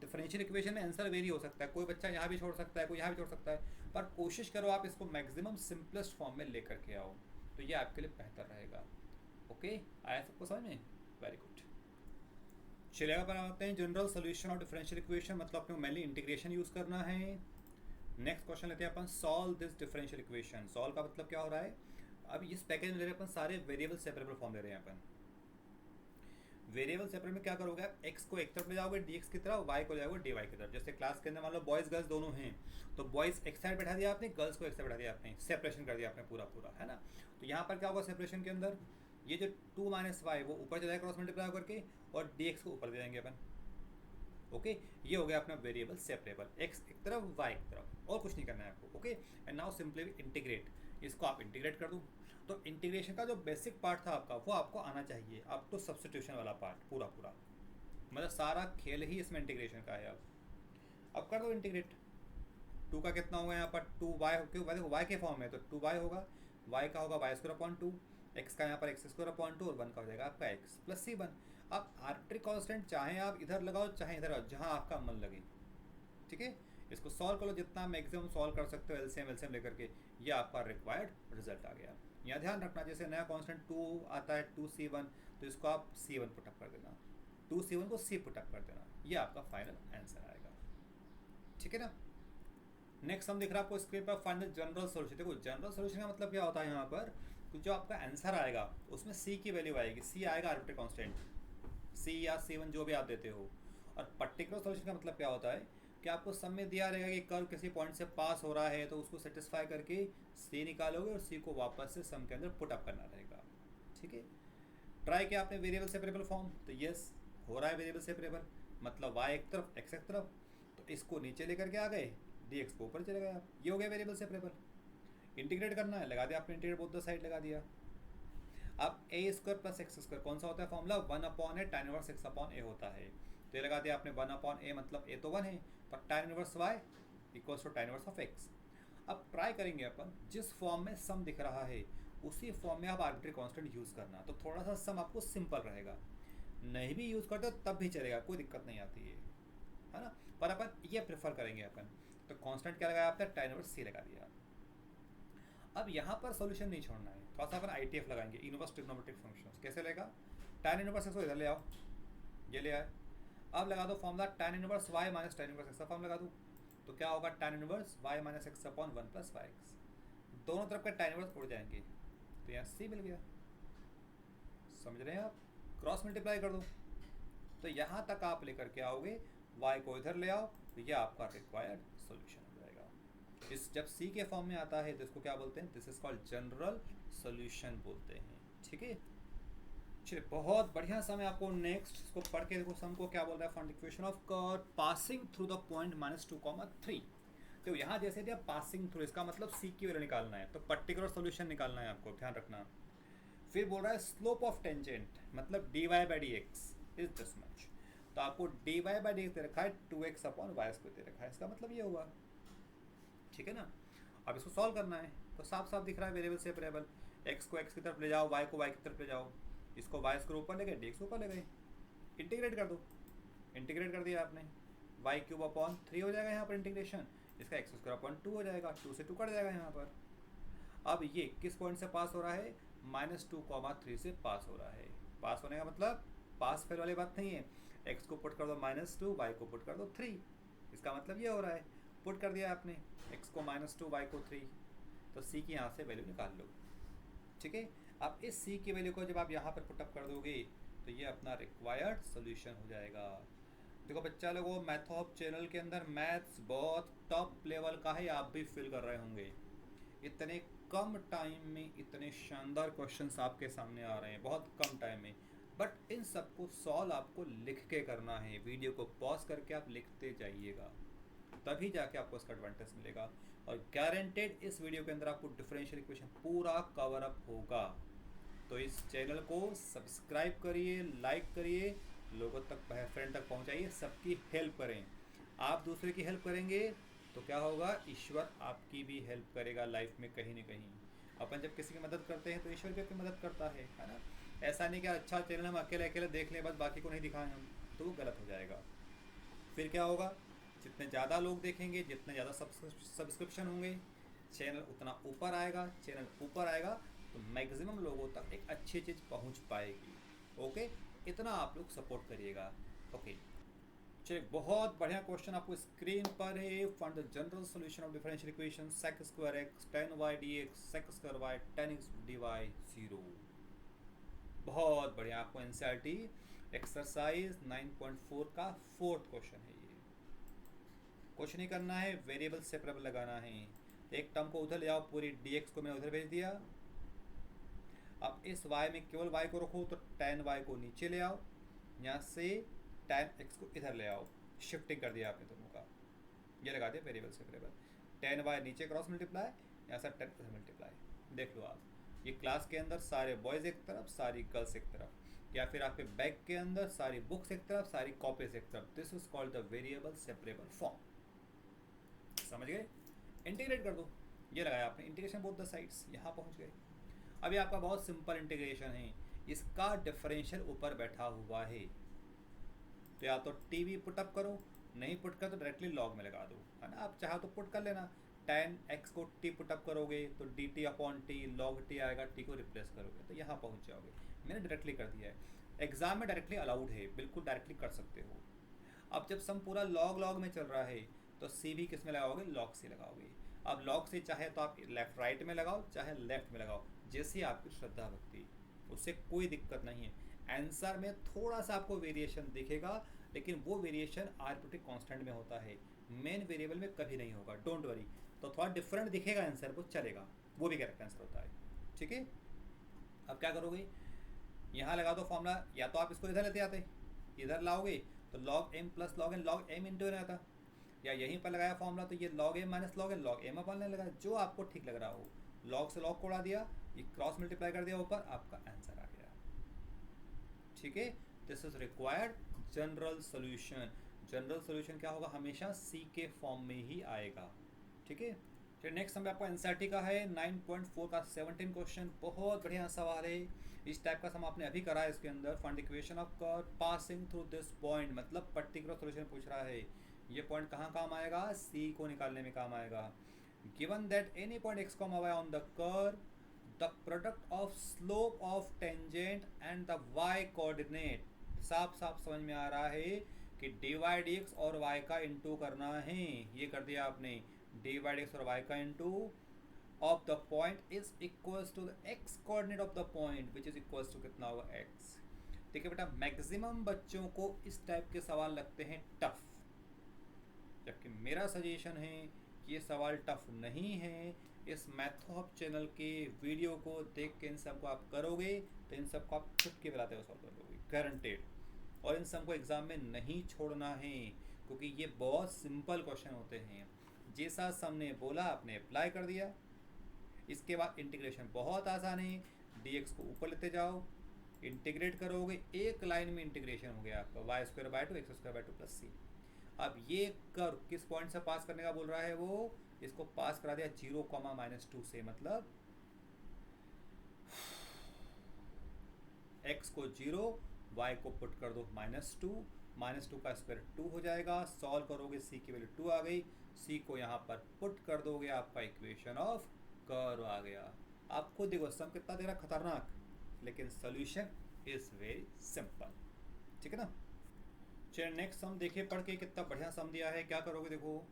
Speaker 1: डिफरेंशियल इक्वेशन में आंसर वेरी हो सकता है, कोई बच्चा यहाँ भी छोड़ सकता है, कोई यहाँ भी छोड़ सकता है, पर कोशिश करो आप इसको मैक्सिमम सिंपलेस्ट फॉर्म में लेकर के आओ, तो ये आपके लिए बेहतर रहेगा। ओके, आया सबको समझ में, वेरी गुड। चलिए अब बनाते हैं general solution of differential equation, मतलब अपने मेनली इंटीग्रेशन यूज़ करना है। नेक्स्ट क्वेश्चन लेते हैं अपन, solve this differential equation. Solve का मतलब क्या हो रहा है, अब इस पैकेज में ले रहे हैं अपन सारे वेरिएबल सेपरेबल फॉर्म ले रहे हैं अपन। वेरिएबल सेपरेट में क्या करोगे आप, x को एक तरफ ले जाओगे dx की तरफ, y को ले जाओगे dy की तरफ। जैसे क्लास के अंदर मान लो बॉयज़ गर्ल्स दोनों हैं, तो बॉयज़ एक साइड बैठा दिया आपने, गर्ल्स को एक साइड बैठा दिया आपने, सेपरेशन कर दिया आपने पूरा पूरा, है ना। तो यहाँ पर क्या होगा सेपरेशन के अंदर, ये जो 2 माइनस वाई वो ऊपर चला जाएगा क्रॉस मल्टीप्लाई करके, और dx को ऊपर दे देंगे अपन। ओके, ये हो गया अपना वेरिएबल सेपरेबल, x एक तरफ y एक तरफ, और कुछ नहीं करना है आपको। Okay, and now simply integrate, इसको आप इंटीग्रेट कर दो। तो इंटीग्रेशन का जो बेसिक पार्ट था आपका वो आपको आना चाहिए, अब तो सब्स्टिट्यूशन वाला पार्ट पूरा पूरा, मतलब सारा खेल ही इसमें इंटीग्रेशन का है। अब कर दो इंटीग्रेट, 2 का कितना होगा यहाँ पर 2y, क्यों देखो y के फॉर्म में तो 2y होगा, y का होगा y स्क्वायर अपॉन 2, x का यहाँ पर x स्क्वायर अपॉन 2, और 1 का हो जाएगा आपका x प्लस c1। अब आर्बिट्री कांस्टेंट चाहे आप इधर लगाओ चाहे इधर, जहाँ आपका मन लगे, ठीक है। इसको सॉल्व करो, जितना मैक्सिमम सॉल्व कर सकते हो एलसीएम लेकर के, ये आपका रिक्वायर्ड रिजल्ट आ गया। यहाँ ध्यान रखना, जैसे नया कांस्टेंट 2 आता है 2c1, तो इसको आप c1 पुटअप कर देना, 2c1 को c पुटअप कर देना, ये आपका फाइनल आंसर आएगा, ठीक है ना। नेक्स्ट हम दिख रहा है आपको स्क्रीन पर, फाइनल जनरल सोल्यूशन। देखो जनरल सोल्यूशन का मतलब क्या होता है, यहाँ पर जो आपका आंसर आएगा उसमें c की वैल्यू आएगी, c आएगा आर्बिट्री कांस्टेंट, c या c1 जो भी आप देते हो। और पर्टिकुलर सोल्यूशन का मतलब क्या होता है कि आपको सम में दिया रहेगा कि कर्व किसी पॉइंट से पास हो रहा है, तो उसको सेटिस्फाई करके c निकालोगे और c को वापस से सम के अंदर पुट अप करना रहेगा, ठीक है। ट्राई किया आपने वेरिएबल सेपरेबल फॉर्म, तो यस हो रहा है वेरिएबल सेपरेबल, मतलब y एक तरफ x एक तरफ, तो इसको नीचे लेकर के आ गए, dx को ऊपर चले गए, ये हो गया वेरिएबल सेपरेबल। इंटीग्रेट करना है, लगा दिया आपने इंटीग्रेट बोथ द साइड लगा दिया। अब ए स्क्वायर प्लस एक्स स्क्वायर कौन सा होता है formula, 1/a tan inverse x/a होता है। तो ये लगा दिया आपने 1/a मतलब a तो 1 है, तो tan inverse y equals to tan inverse of x। अब ट्राई करेंगे अपन जिस फॉर्म में सम दिख रहा है उसी फॉर्म में आप आर्बिट्री कांस्टेंट यूज़ करना, तो थोड़ा सा सम आपको सिंपल रहेगा। नहीं भी यूज़ करते हो तब भी चलेगा, कोई दिक्कत नहीं आती है ना, पर अपन ये प्रेफर करेंगे अपन। तो कांस्टेंट क्या लगाया आपने, tan इनवर्स c लगा दिया। अब यहाँ पर सॉल्यूशन नहीं छोड़ना है, थोड़ा सा अपन ITF लगाएंगे, इनवर्स ट्रिग्नोमेट्रिक फंक्शंस। कैसे लेगा, tan इनवर्स को इधर ले आओ, ये ले आए। अब लगा दो formula tan inverse y minus tan inverse x का फॉर्म लगा दूँ, तो क्या होगा tan inverse y minus x upon 1 plus y x. दोनों तरफ का tan इनवर्स उड़ जाएंगे, तो यहाँ c मिल गया। समझ रहे हैं आप, क्रॉस मल्टीप्लाई कर दो, तो यहाँ तक आप लेकर के आओगे, y को इधर ले आओ, तो ये आपका रिक्वायर्ड सॉल्यूशन हो जाएगा। इस जब c के फॉर्म में आता है तो इसको क्या बोलते हैं, this is called general solution बोलते हैं। ठीक है, चलिए बहुत बढ़िया सा। मैं आपको नेक्स्ट इसको पढ़ के देखो, सम को क्या बोल रहा है, find equation of curve passing through the point -2, 3। तो यहाँ जैसे दिया पासिंग थ्रू, इसका मतलब c की वैल्यू निकालना है, तो पर्टिकुलर सॉल्यूशन निकालना है आपको, ध्यान रखना। फिर बोल रहा है स्लोप ऑफ टेंजेंट मतलब dy/dx इज दिस मच, तो आपको dy/dx दे रखा है 2x/y² दे रखा है, इसका मतलब ये हुआ। ठीक है ना, अब इसको सॉल्व करना है, तो साफ साफ दिख रहा है वेरिएबल से वेरिएबल, x को x की तरफ ले जाओ, y को y की तरफ ले जाओ, इसको y स्क्वायर ऊपर ले गए, dx ऊपर ले गए, इंटीग्रेट कर दो। इंटीग्रेट कर दिया आपने, y³ 3 हो जाएगा यहाँ पर इंटीग्रेशन, इसका x² 2 हो जाएगा, 2 से 2 कट जाएगा यहाँ पर। अब ये किस पॉइंट से पास हो रहा है, -2, 3 से पास हो रहा है। पास होने का मतलब पास फेल वाली बात नहीं है, x को पुट कर दो -2, y को पुट कर दो 3, इसका मतलब ये हो रहा है। पुट कर दिया आपने, x को -2, y को 3, तो c की यहाँ से वैल्यू निकाल लो। ठीक है, अब इस c की वैल्यू को जब आप यहाँ पर पुटअप कर दोगे तो ये अपना रिक्वायर्ड सोल्यूशन हो जाएगा। देखो बच्चा लोगों, मैथहब चैनल के अंदर मैथ्स बहुत टॉप लेवल का है, आप भी फील कर रहे होंगे। इतने कम टाइम में इतने शानदार क्वेश्चंस आपके सामने आ रहे हैं, बहुत कम टाइम में, बट इन सबको सॉल्व आपको लिख के करना है। वीडियो को पॉज करके आप लिखते जाइएगा, तभी जाके आपको इसका एडवांटेज मिलेगा। और गारंटेड इस वीडियो के अंदर आपको डिफरेंशियल इक्वेशन पूरा कवर अप होगा। तो इस चैनल को सब्सक्राइब करिए, लाइक करिए, लोगों तक फ्रेंड तक पहुंचाइए, सबकी हेल्प करें। आप दूसरे की हेल्प करेंगे तो क्या होगा, ईश्वर आपकी भी हेल्प करेगा लाइफ में कहीं ना कहीं। अपन जब किसी की मदद करते हैं तो ईश्वर भी आपकी मदद करता है ना। ऐसा नहीं कि अच्छा चैनल हम अकेले अकेले देख लें बस, बाकी को नहीं दिखाएं हम, तो वो गलत हो जाएगा। फिर क्या होगा, जितने ज़्यादा लोग देखेंगे, जितने ज़्यादा सब्सक्रिप्शन होंगे, चैनल उतना ऊपर आएगा। चैनल ऊपर आएगा तो मैक्सिमम लोगों तक एक अच्छी चीज़ पहुंच पाएगी। ओके, इतना आप लोग सपोर्ट करिएगा। ओके, चलिए बहुत बढ़िया क्वेश्चन आपको स्क्रीन पर है। Find the general solution of differential equation sec²x tan y dx sec² y tan x dy 0। बहुत बढ़िया, आपको NCERT एक्सरसाइज 9.4 का 4th क्वेश्चन है ये। कुछ नहीं करना है, वेरिएबल सेपरेबल लगाना है। एक टर्म को उधर ले आओ, पूरी dx को मैंने उधर भेज दिया। अब इस y में केवल y को रखो, तो tan y को नीचे ले आओ, यहाँ से tan x को इधर ले आओ, शिफ्टिंग कर दिया आपने दोनों का, ये लगा दिया वेरिएबल सेपरेबल। tan y नीचे क्रॉस मल्टीप्लाई, यहाँ से tan इधर मल्टीप्लाई। देख लो आप, ये क्लास के अंदर सारे बॉयज़ एक तरफ, सारी गर्ल्स एक तरफ, या फिर आपके बैग के अंदर सारी बुक्स एक तरफ, सारी कॉपीज एक तरफ। This is called the variable separable form. समझ गए, इंटीग्रेट कर दो, ये लगाया आपने, इंटीग्रेशन बोथ द साइड्स, यहाँ पहुँच गए। अभी आपका बहुत सिंपल इंटीग्रेशन है, इसका डिफरेंशियल ऊपर बैठा हुआ है, तो या तो टीवी पुटअप करो, नहीं पुट कर तो डायरेक्टली लॉग में लगा दो, है ना। आप चाहो तो पुट कर लेना, tan x को t पुटअप करोगे तो dt/t log t आएगा, t को रिप्लेस करोगे तो यहाँ पहुँच जाओगे। मैंने डायरेक्टली कर दिया है, एग्जाम में डायरेक्टली अलाउड है, बिल्कुल डायरेक्टली कर सकते हो। अब जब सम पूरा लॉग में चल रहा है तो c भी किस में लगाओगे, log c लगाओगे। अब log c चाहे तो आप लेफ्ट राइट में लगाओ, चाहे लेफ्ट में लगाओ, जैसी आपकी श्रद्धा भक्ति, उससे कोई दिक्कत नहीं है। आंसर में थोड़ा सा आपको वेरिएशन दिखेगा, लेकिन वो वेरिएशन आर्बिट्री कांस्टेंट में होता है, मेन वेरिएबल में कभी नहीं होगा, डोंट वरी। तो थोड़ा डिफरेंट दिखेगा आंसर, वो चलेगा, वो भी करेक्ट आंसर होता है। ठीक है, अब क्या करोगे, यहाँ लगा दो फॉर्मूला, या तो आप इसको इधर लेते आते, इधर लाओगे तो log m plus log n log m into n आता, या यहीं पर लगाया फॉर्मूला तो ये log m minus log n log m अपन ने लगाया, जो आपको ठीक लग रहा हो। log से log को उड़ा दिया ये क्रॉस मल्टीप्लाई कर दिया ऊपर, आपका आंसर आ गया। ठीक है, this is required general solution. General solution क्या होगा, हमेशा सी के फॉर्म में ही आएगा। ठीक है, फिर नेक्स्ट हम आपको एनसीईआरटी का है 9.4 का 17 क्वेश्चन। बहुत बढ़िया सवाल है, इस टाइप का सम आपने अभी करा है। इसके अंदर find equation of curve passing through this point, मतलब पर्टिकुलर सोल्यूशन पूछ रहा है। ये पॉइंट कहाँ काम आएगा, सी को निकालने में काम आएगा। Given that any point x comma y on the curve, the product of slope of tangent and the y coordinate. साफ साफ समझ में आ रहा है कि डी वाई डी एक्स और वाई का इंटू करना है। ये कर दिया आपने, डी वाई डी एक्स और वाई का into of the point is equals to the x coordinate of the point which is equals to कितना होगा, एक्स। ठीक है बेटा, मैक्सिमम बच्चों को इस टाइप के सवाल लगते हैं टफ, जबकि मेरा सजेशन है कि ये सवाल टफ नहीं है। इस मैथहब चैनल के वीडियो को देख के इन सबको आप करोगे तो इन सबको आप चुटकी बजाते हुए सॉल्व कर लोगे, गारंटेड। और इन सबको एग्जाम में नहीं छोड़ना है, क्योंकि ये बहुत सिंपल क्वेश्चन होते हैं। जैसा हमने बोला आपने अप्लाई कर दिया। इसके बाद इंटीग्रेशन बहुत आसान है, dx को ऊपर लेते जाओ, इंटीग्रेट करोगे, एक लाइन में इंटीग्रेशन हो गया आपका y square by two x square by two plus c. अब ये कर्व किस पॉइंट से पास करने का बोल रहा है, वो इसको पास करा दिया 0, -2 से, मतलब x को 0, y को पुट कर दो -2 का स्क्वायर 2 हो जाएगा। सॉल्व करोगे, c की वैल्यू 2 आ गई, c को यहाँ पर पुट कर दोगे, आपका इक्वेशन ऑफ कर्व आ गया। आप खुद देखो सम कितना दे रहा खतरनाक, लेकिन सोल्यूशन इज वेरी सिंपल। ठीक है ना। चलिए नेक्स्ट सम देखिए पढ़ के, कितना बढ़िया सम दिया है। क्या करोगे, देखो,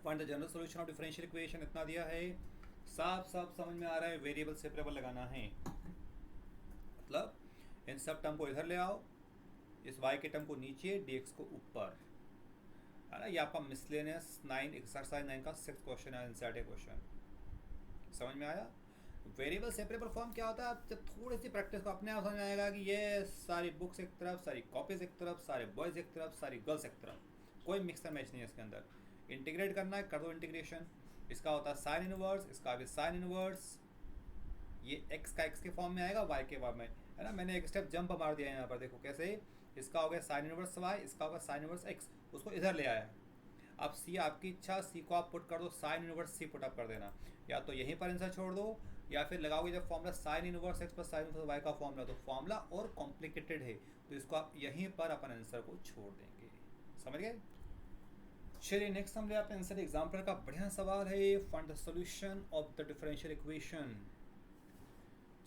Speaker 1: find the general solution of differential equation, इतना दिया है। साफ साफ समझ में आ रहा है, वेरिएबल सेपरेबल लगाना है, मतलब इन सब टर्म को इधर ले आओ, इस y के टर्म को नीचे, dx को ऊपर, है ना। ये आपका मिसलेनियस 9 एक्सरसाइज 9 का 6th क्वेश्चन है, एनसीईआरटी क्वेश्चन। समझ में आया। वेरिएबल सेपरेबल फॉर्म क्या होता है, आप जब थोड़ी सी प्रैक्टिस को अपने आप समझ में आएगा कि ये सारी बुक्स एक तरफ, सारी कॉपीज एक तरफ, सारे बॉयज़ एक तरफ, सारी गर्ल्स एक तरफ, कोई मिक्स एंड मैच नहीं है इसके अंदर। इंटीग्रेट करना है, कर दो इंटीग्रेशन। इसका होता है साइन इनवर्स, इसका भी साइन इनवर्स। ये x का x के फॉर्म में आएगा, y के फॉर्म में, है ना। मैंने एक स्टेप जंप मार दिया है यहाँ पर, देखो कैसे। इसका हो गया साइन इनवर्स y, इसका होगा साइन इनवर्स x, उसको इधर ले आया। अब c आपकी इच्छा, c को आप पुट कर दो, sine inverse c put up कर देना, या तो यहीं पर आंसर छोड़ दो, या फिर लगाओगे जब formula sine inverse x plus sine inverse y का फॉर्मूला, तो फॉर्मूला और कॉम्प्लिकेटेड है, तो इसको आप यहीं पर अपन आंसर को छोड़ देंगे। समझ गए। चलिए नेक्स्ट हम ले आते हैं आंसर एग्जाम्पल का। बढ़िया सवाल है, find the solution of the differential equation.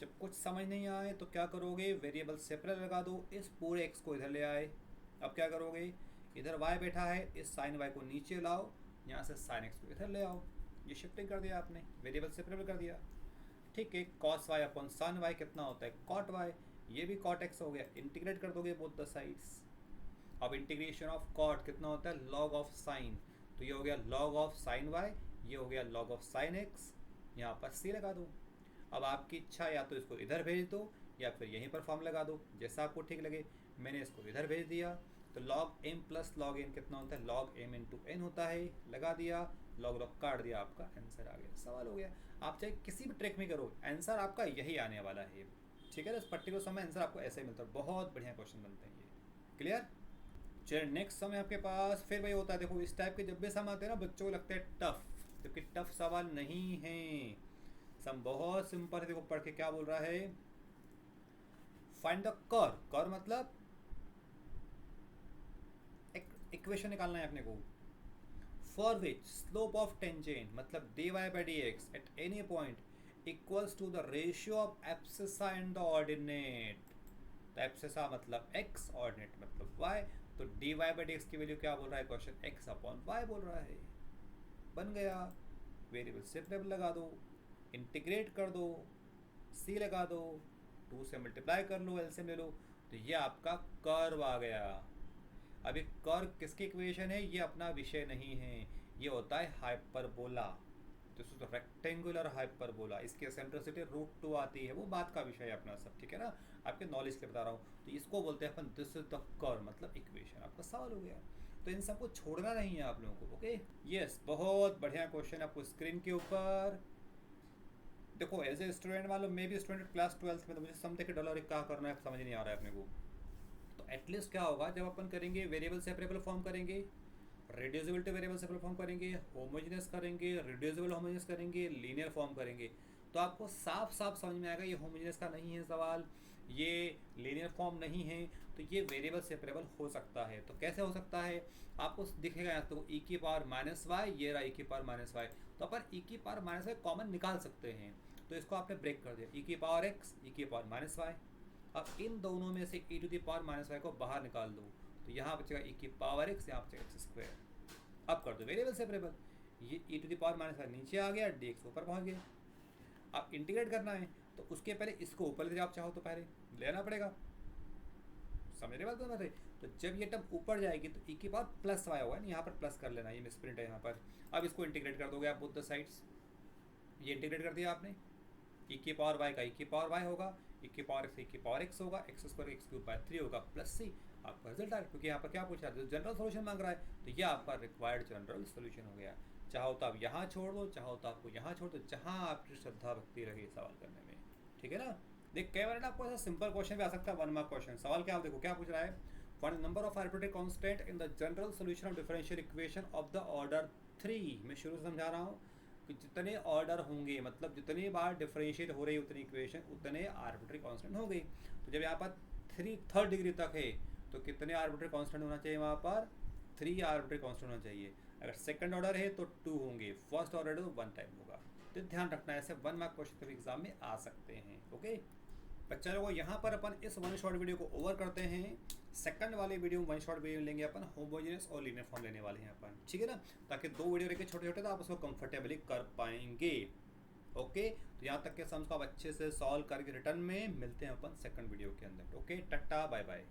Speaker 1: जब कुछ समझ नहीं आए तो क्या करोगे, वेरिएबल सेपरेट लगा दो, इस पूरे x को इधर ले आए। अब क्या करोगे, इधर y बैठा है, इस साइन y को नीचे लाओ, यहाँ से साइन x को इधर ले आओ। ये शिफ्टिंग कर दिया आपने, वेरिएबल सेपरेट कर दिया। ठीक है, cos y upon sin y कितना होता है, cot y, ये भी cot x हो गया। इंटीग्रेट कर दोगे बोथ द साइड्स। अब इंटीग्रेशन ऑफ cot कितना होता है, log ऑफ sin, तो ये हो गया log ऑफ sin y, ये हो गया log ऑफ sin x, यहाँ पर c लगा दो। अब आपकी इच्छा, या तो इसको इधर भेज दो या फिर यहीं पर फॉर्म लगा दो, जैसा आपको ठीक लगे। मैंने इसको इधर भेज दिया, तो log m plus log n कितना होता है, log m इंटू n होता है, लगा दिया, log log काट दिया, आपका आंसर आ गया। सवाल हो गया। आप चाहे किसी भी ट्रिक में करो, आंसर आपका यही आने वाला है। ठीक है, इस पर्टिकुलर समय आंसर आपको ऐसे ही मिलता है। बहुत बढ़िया क्वेश्चन बनते हैं ये, क्लियर। चलिए नेक्स्ट समय आपके पास फिर वही होता है। देखो इस टाइप के जब भी सम आते हैं ना, बच्चों को लगता है टफ, जबकि टफ सवाल नहीं है, सम बहुत सिंपल है। देखो पढ़ के क्या बोल रहा है, फाइंड द कर्व। कर्व मतलब इक्वेशन निकालना है अपने को, for which slope of tangent मतलब dy by dx at any point equals to the ratio of abscissa and the ordinate. तो एब्सिसा मतलब x, ऑर्डिनेट मतलब y, तो dy by dx की वैल्यू क्या बोल रहा है क्वेश्चन, x अपॉन y बोल रहा है। बन गया, वेरिएबल सेपरेबल लगा दो, इंटीग्रेट कर दो, c लगा दो, 2 से मल्टीप्लाई कर लो, एलसीएम ले लो, तो ये आपका कर्व आ गया। अब एक कर्व किसकी इक्वेशन है, ये अपना विषय नहीं है, ये होता है hyperbola. This is rectangular hyperbola, इसकी एसेंट्रिसिटी √2 आती है, वो बात का विषय है अपना सब। ठीक है ना, आपके नॉलेज के बता रहा हूँ। तो इसको बोलते हैं अपन दिस इज द कर्व, मतलब इक्वेशन। आपका सवाल हो गया। तो इन सबको छोड़ना नहीं है आप लोगों को। ओके यस, बहुत बढ़िया क्वेश्चन आपको स्क्रीन के ऊपर। देखो एज ए स्टूडेंट मान लो मैं भी स्टूडेंट क्लास 12th में, तो मुझे सम देके डॉलर क्या करना है समझ नहीं आ रहा है अपने को। तो एटलीस्ट क्या होगा जब अपन करेंगे वेरिएबल सेपरेबल फॉर्म करेंगे, reducible two variable separable form करेंगे, होमोजेनियस करेंगे, रिड्यूसिबल होमोजेनियस करेंगे, लीनियर फॉर्म करेंगे, तो आपको साफ साफ समझ में आएगा ये होमोजेनियस का नहीं है सवाल, ये लीनियर फॉर्म नहीं है, तो ये वेरिएबल सेपरेबल हो सकता है। तो कैसे हो सकता है आपको दिखेगा यहाँ, तो ई की पावर माइनस वाई, ये रहा ई की पावर माइनस वाई, तो अपन ई की पावर माइनस वाई कॉमन निकाल सकते हैं। तो इसको आपने ब्रेक कर दिया, ई की पावर एक्स, ई की पावर माइनस वाई। अब इन दोनों में से e to the power minus y को बाहर निकाल दो, तो यहाँ बचेगा ई की पावर एक्स, यहाँ बचेगा एक्स स्क्वायर। अब कर दो वेरिएबल सेपरेबल, ये e to the power minus y नीचे आ गया, डी एक्स ऊपर पहुँच गया। अब इंटीग्रेट करना है तो उसके पहले इसको ऊपर ले जाओ, आप चाहो तो पहले लेना पड़ेगा, समझ रहे बात मेरे। तो जब ये टर्म ऊपर जाएगी तो ई की पावर प्लस वाई होगा ना, यहाँ पर प्लस कर लेना, ये मिसप्रिंट है यहाँ पर। अब इसको इंटीग्रेट कर दोगे आप बोथ द साइड्स, ये इंटीग्रेट कर दिया आपने, ई की पावर वाई का ई की पावर वाई होगा, ई की पावर एक्स ई की पावर एक्स होगा, x square x cube by 3 होगा प्लस सी। आपका रिजल्ट आ, क्योंकि यहाँ पर क्या पूछा है जनरल सोल्यूशन मांग रहा है, तो ये आपका रिक्वायर्ड जनरल सोल्यूशन हो गया। चाहो तो आप यहाँ छोड़ दो, चाहो तो आपको यहाँ छोड़ दो, जहाँ आपकी श्रद्धा भक्ति रहे सवाल करने में, ठीक है ना। देख कई बार ना आपको ऐसा सिंपल क्वेश्चन भी आ सकता है 1 मार्क क्वेश्चन। सवाल क्या, आप देखो क्या पूछ रहा है, find number of arbitrary constant in the general solution of differential equation of the order 3। मैं शुरू से समझा रहा हूँ कि जितने ऑर्डर होंगे, मतलब जितनी बार डिफरेंशिएट हो रही है उतनी इक्वेशन, उतने आर्बिट्रेरी कांस्टेंट हो गई। तो जब यहाँ पर 3rd डिग्री तक है तो कितने आर्बिट्रेरी कांस्टेंट होना चाहिए, वहाँ पर 3 आर्बिट्रेरी कांस्टेंट होना चाहिए। अगर सेकंड ऑर्डर है तो 2 होंगे, फर्स्ट ऑर्डर है तो 1 टाइम होगा। तो ध्यान रखना है, ऐसे 1 मार्क क्वेश्चन कभी एग्जाम में आ सकते हैं। ओके बच्चा लोगों, यहाँ पर अपन इस 1 शॉर्ट वीडियो को ओवर करते हैं। सेकंड वाले वीडियो में 1 शॉर्ट वीडियो लेंगे अपन, होमोजेनियस और लीनियर फॉर्म लेने वाले हैं अपन, ठीक है ना, ताकि 2 वीडियो रहेंगे छोटे छोटे, तो आप उसको कंफर्टेबली कर पाएंगे। ओके तो यहाँ तक के सम्स को आप अच्छे से सॉल्व करके रिटर्न में मिलते हैं अपन सेकंड वीडियो के अंदर। Okay tata bye bye.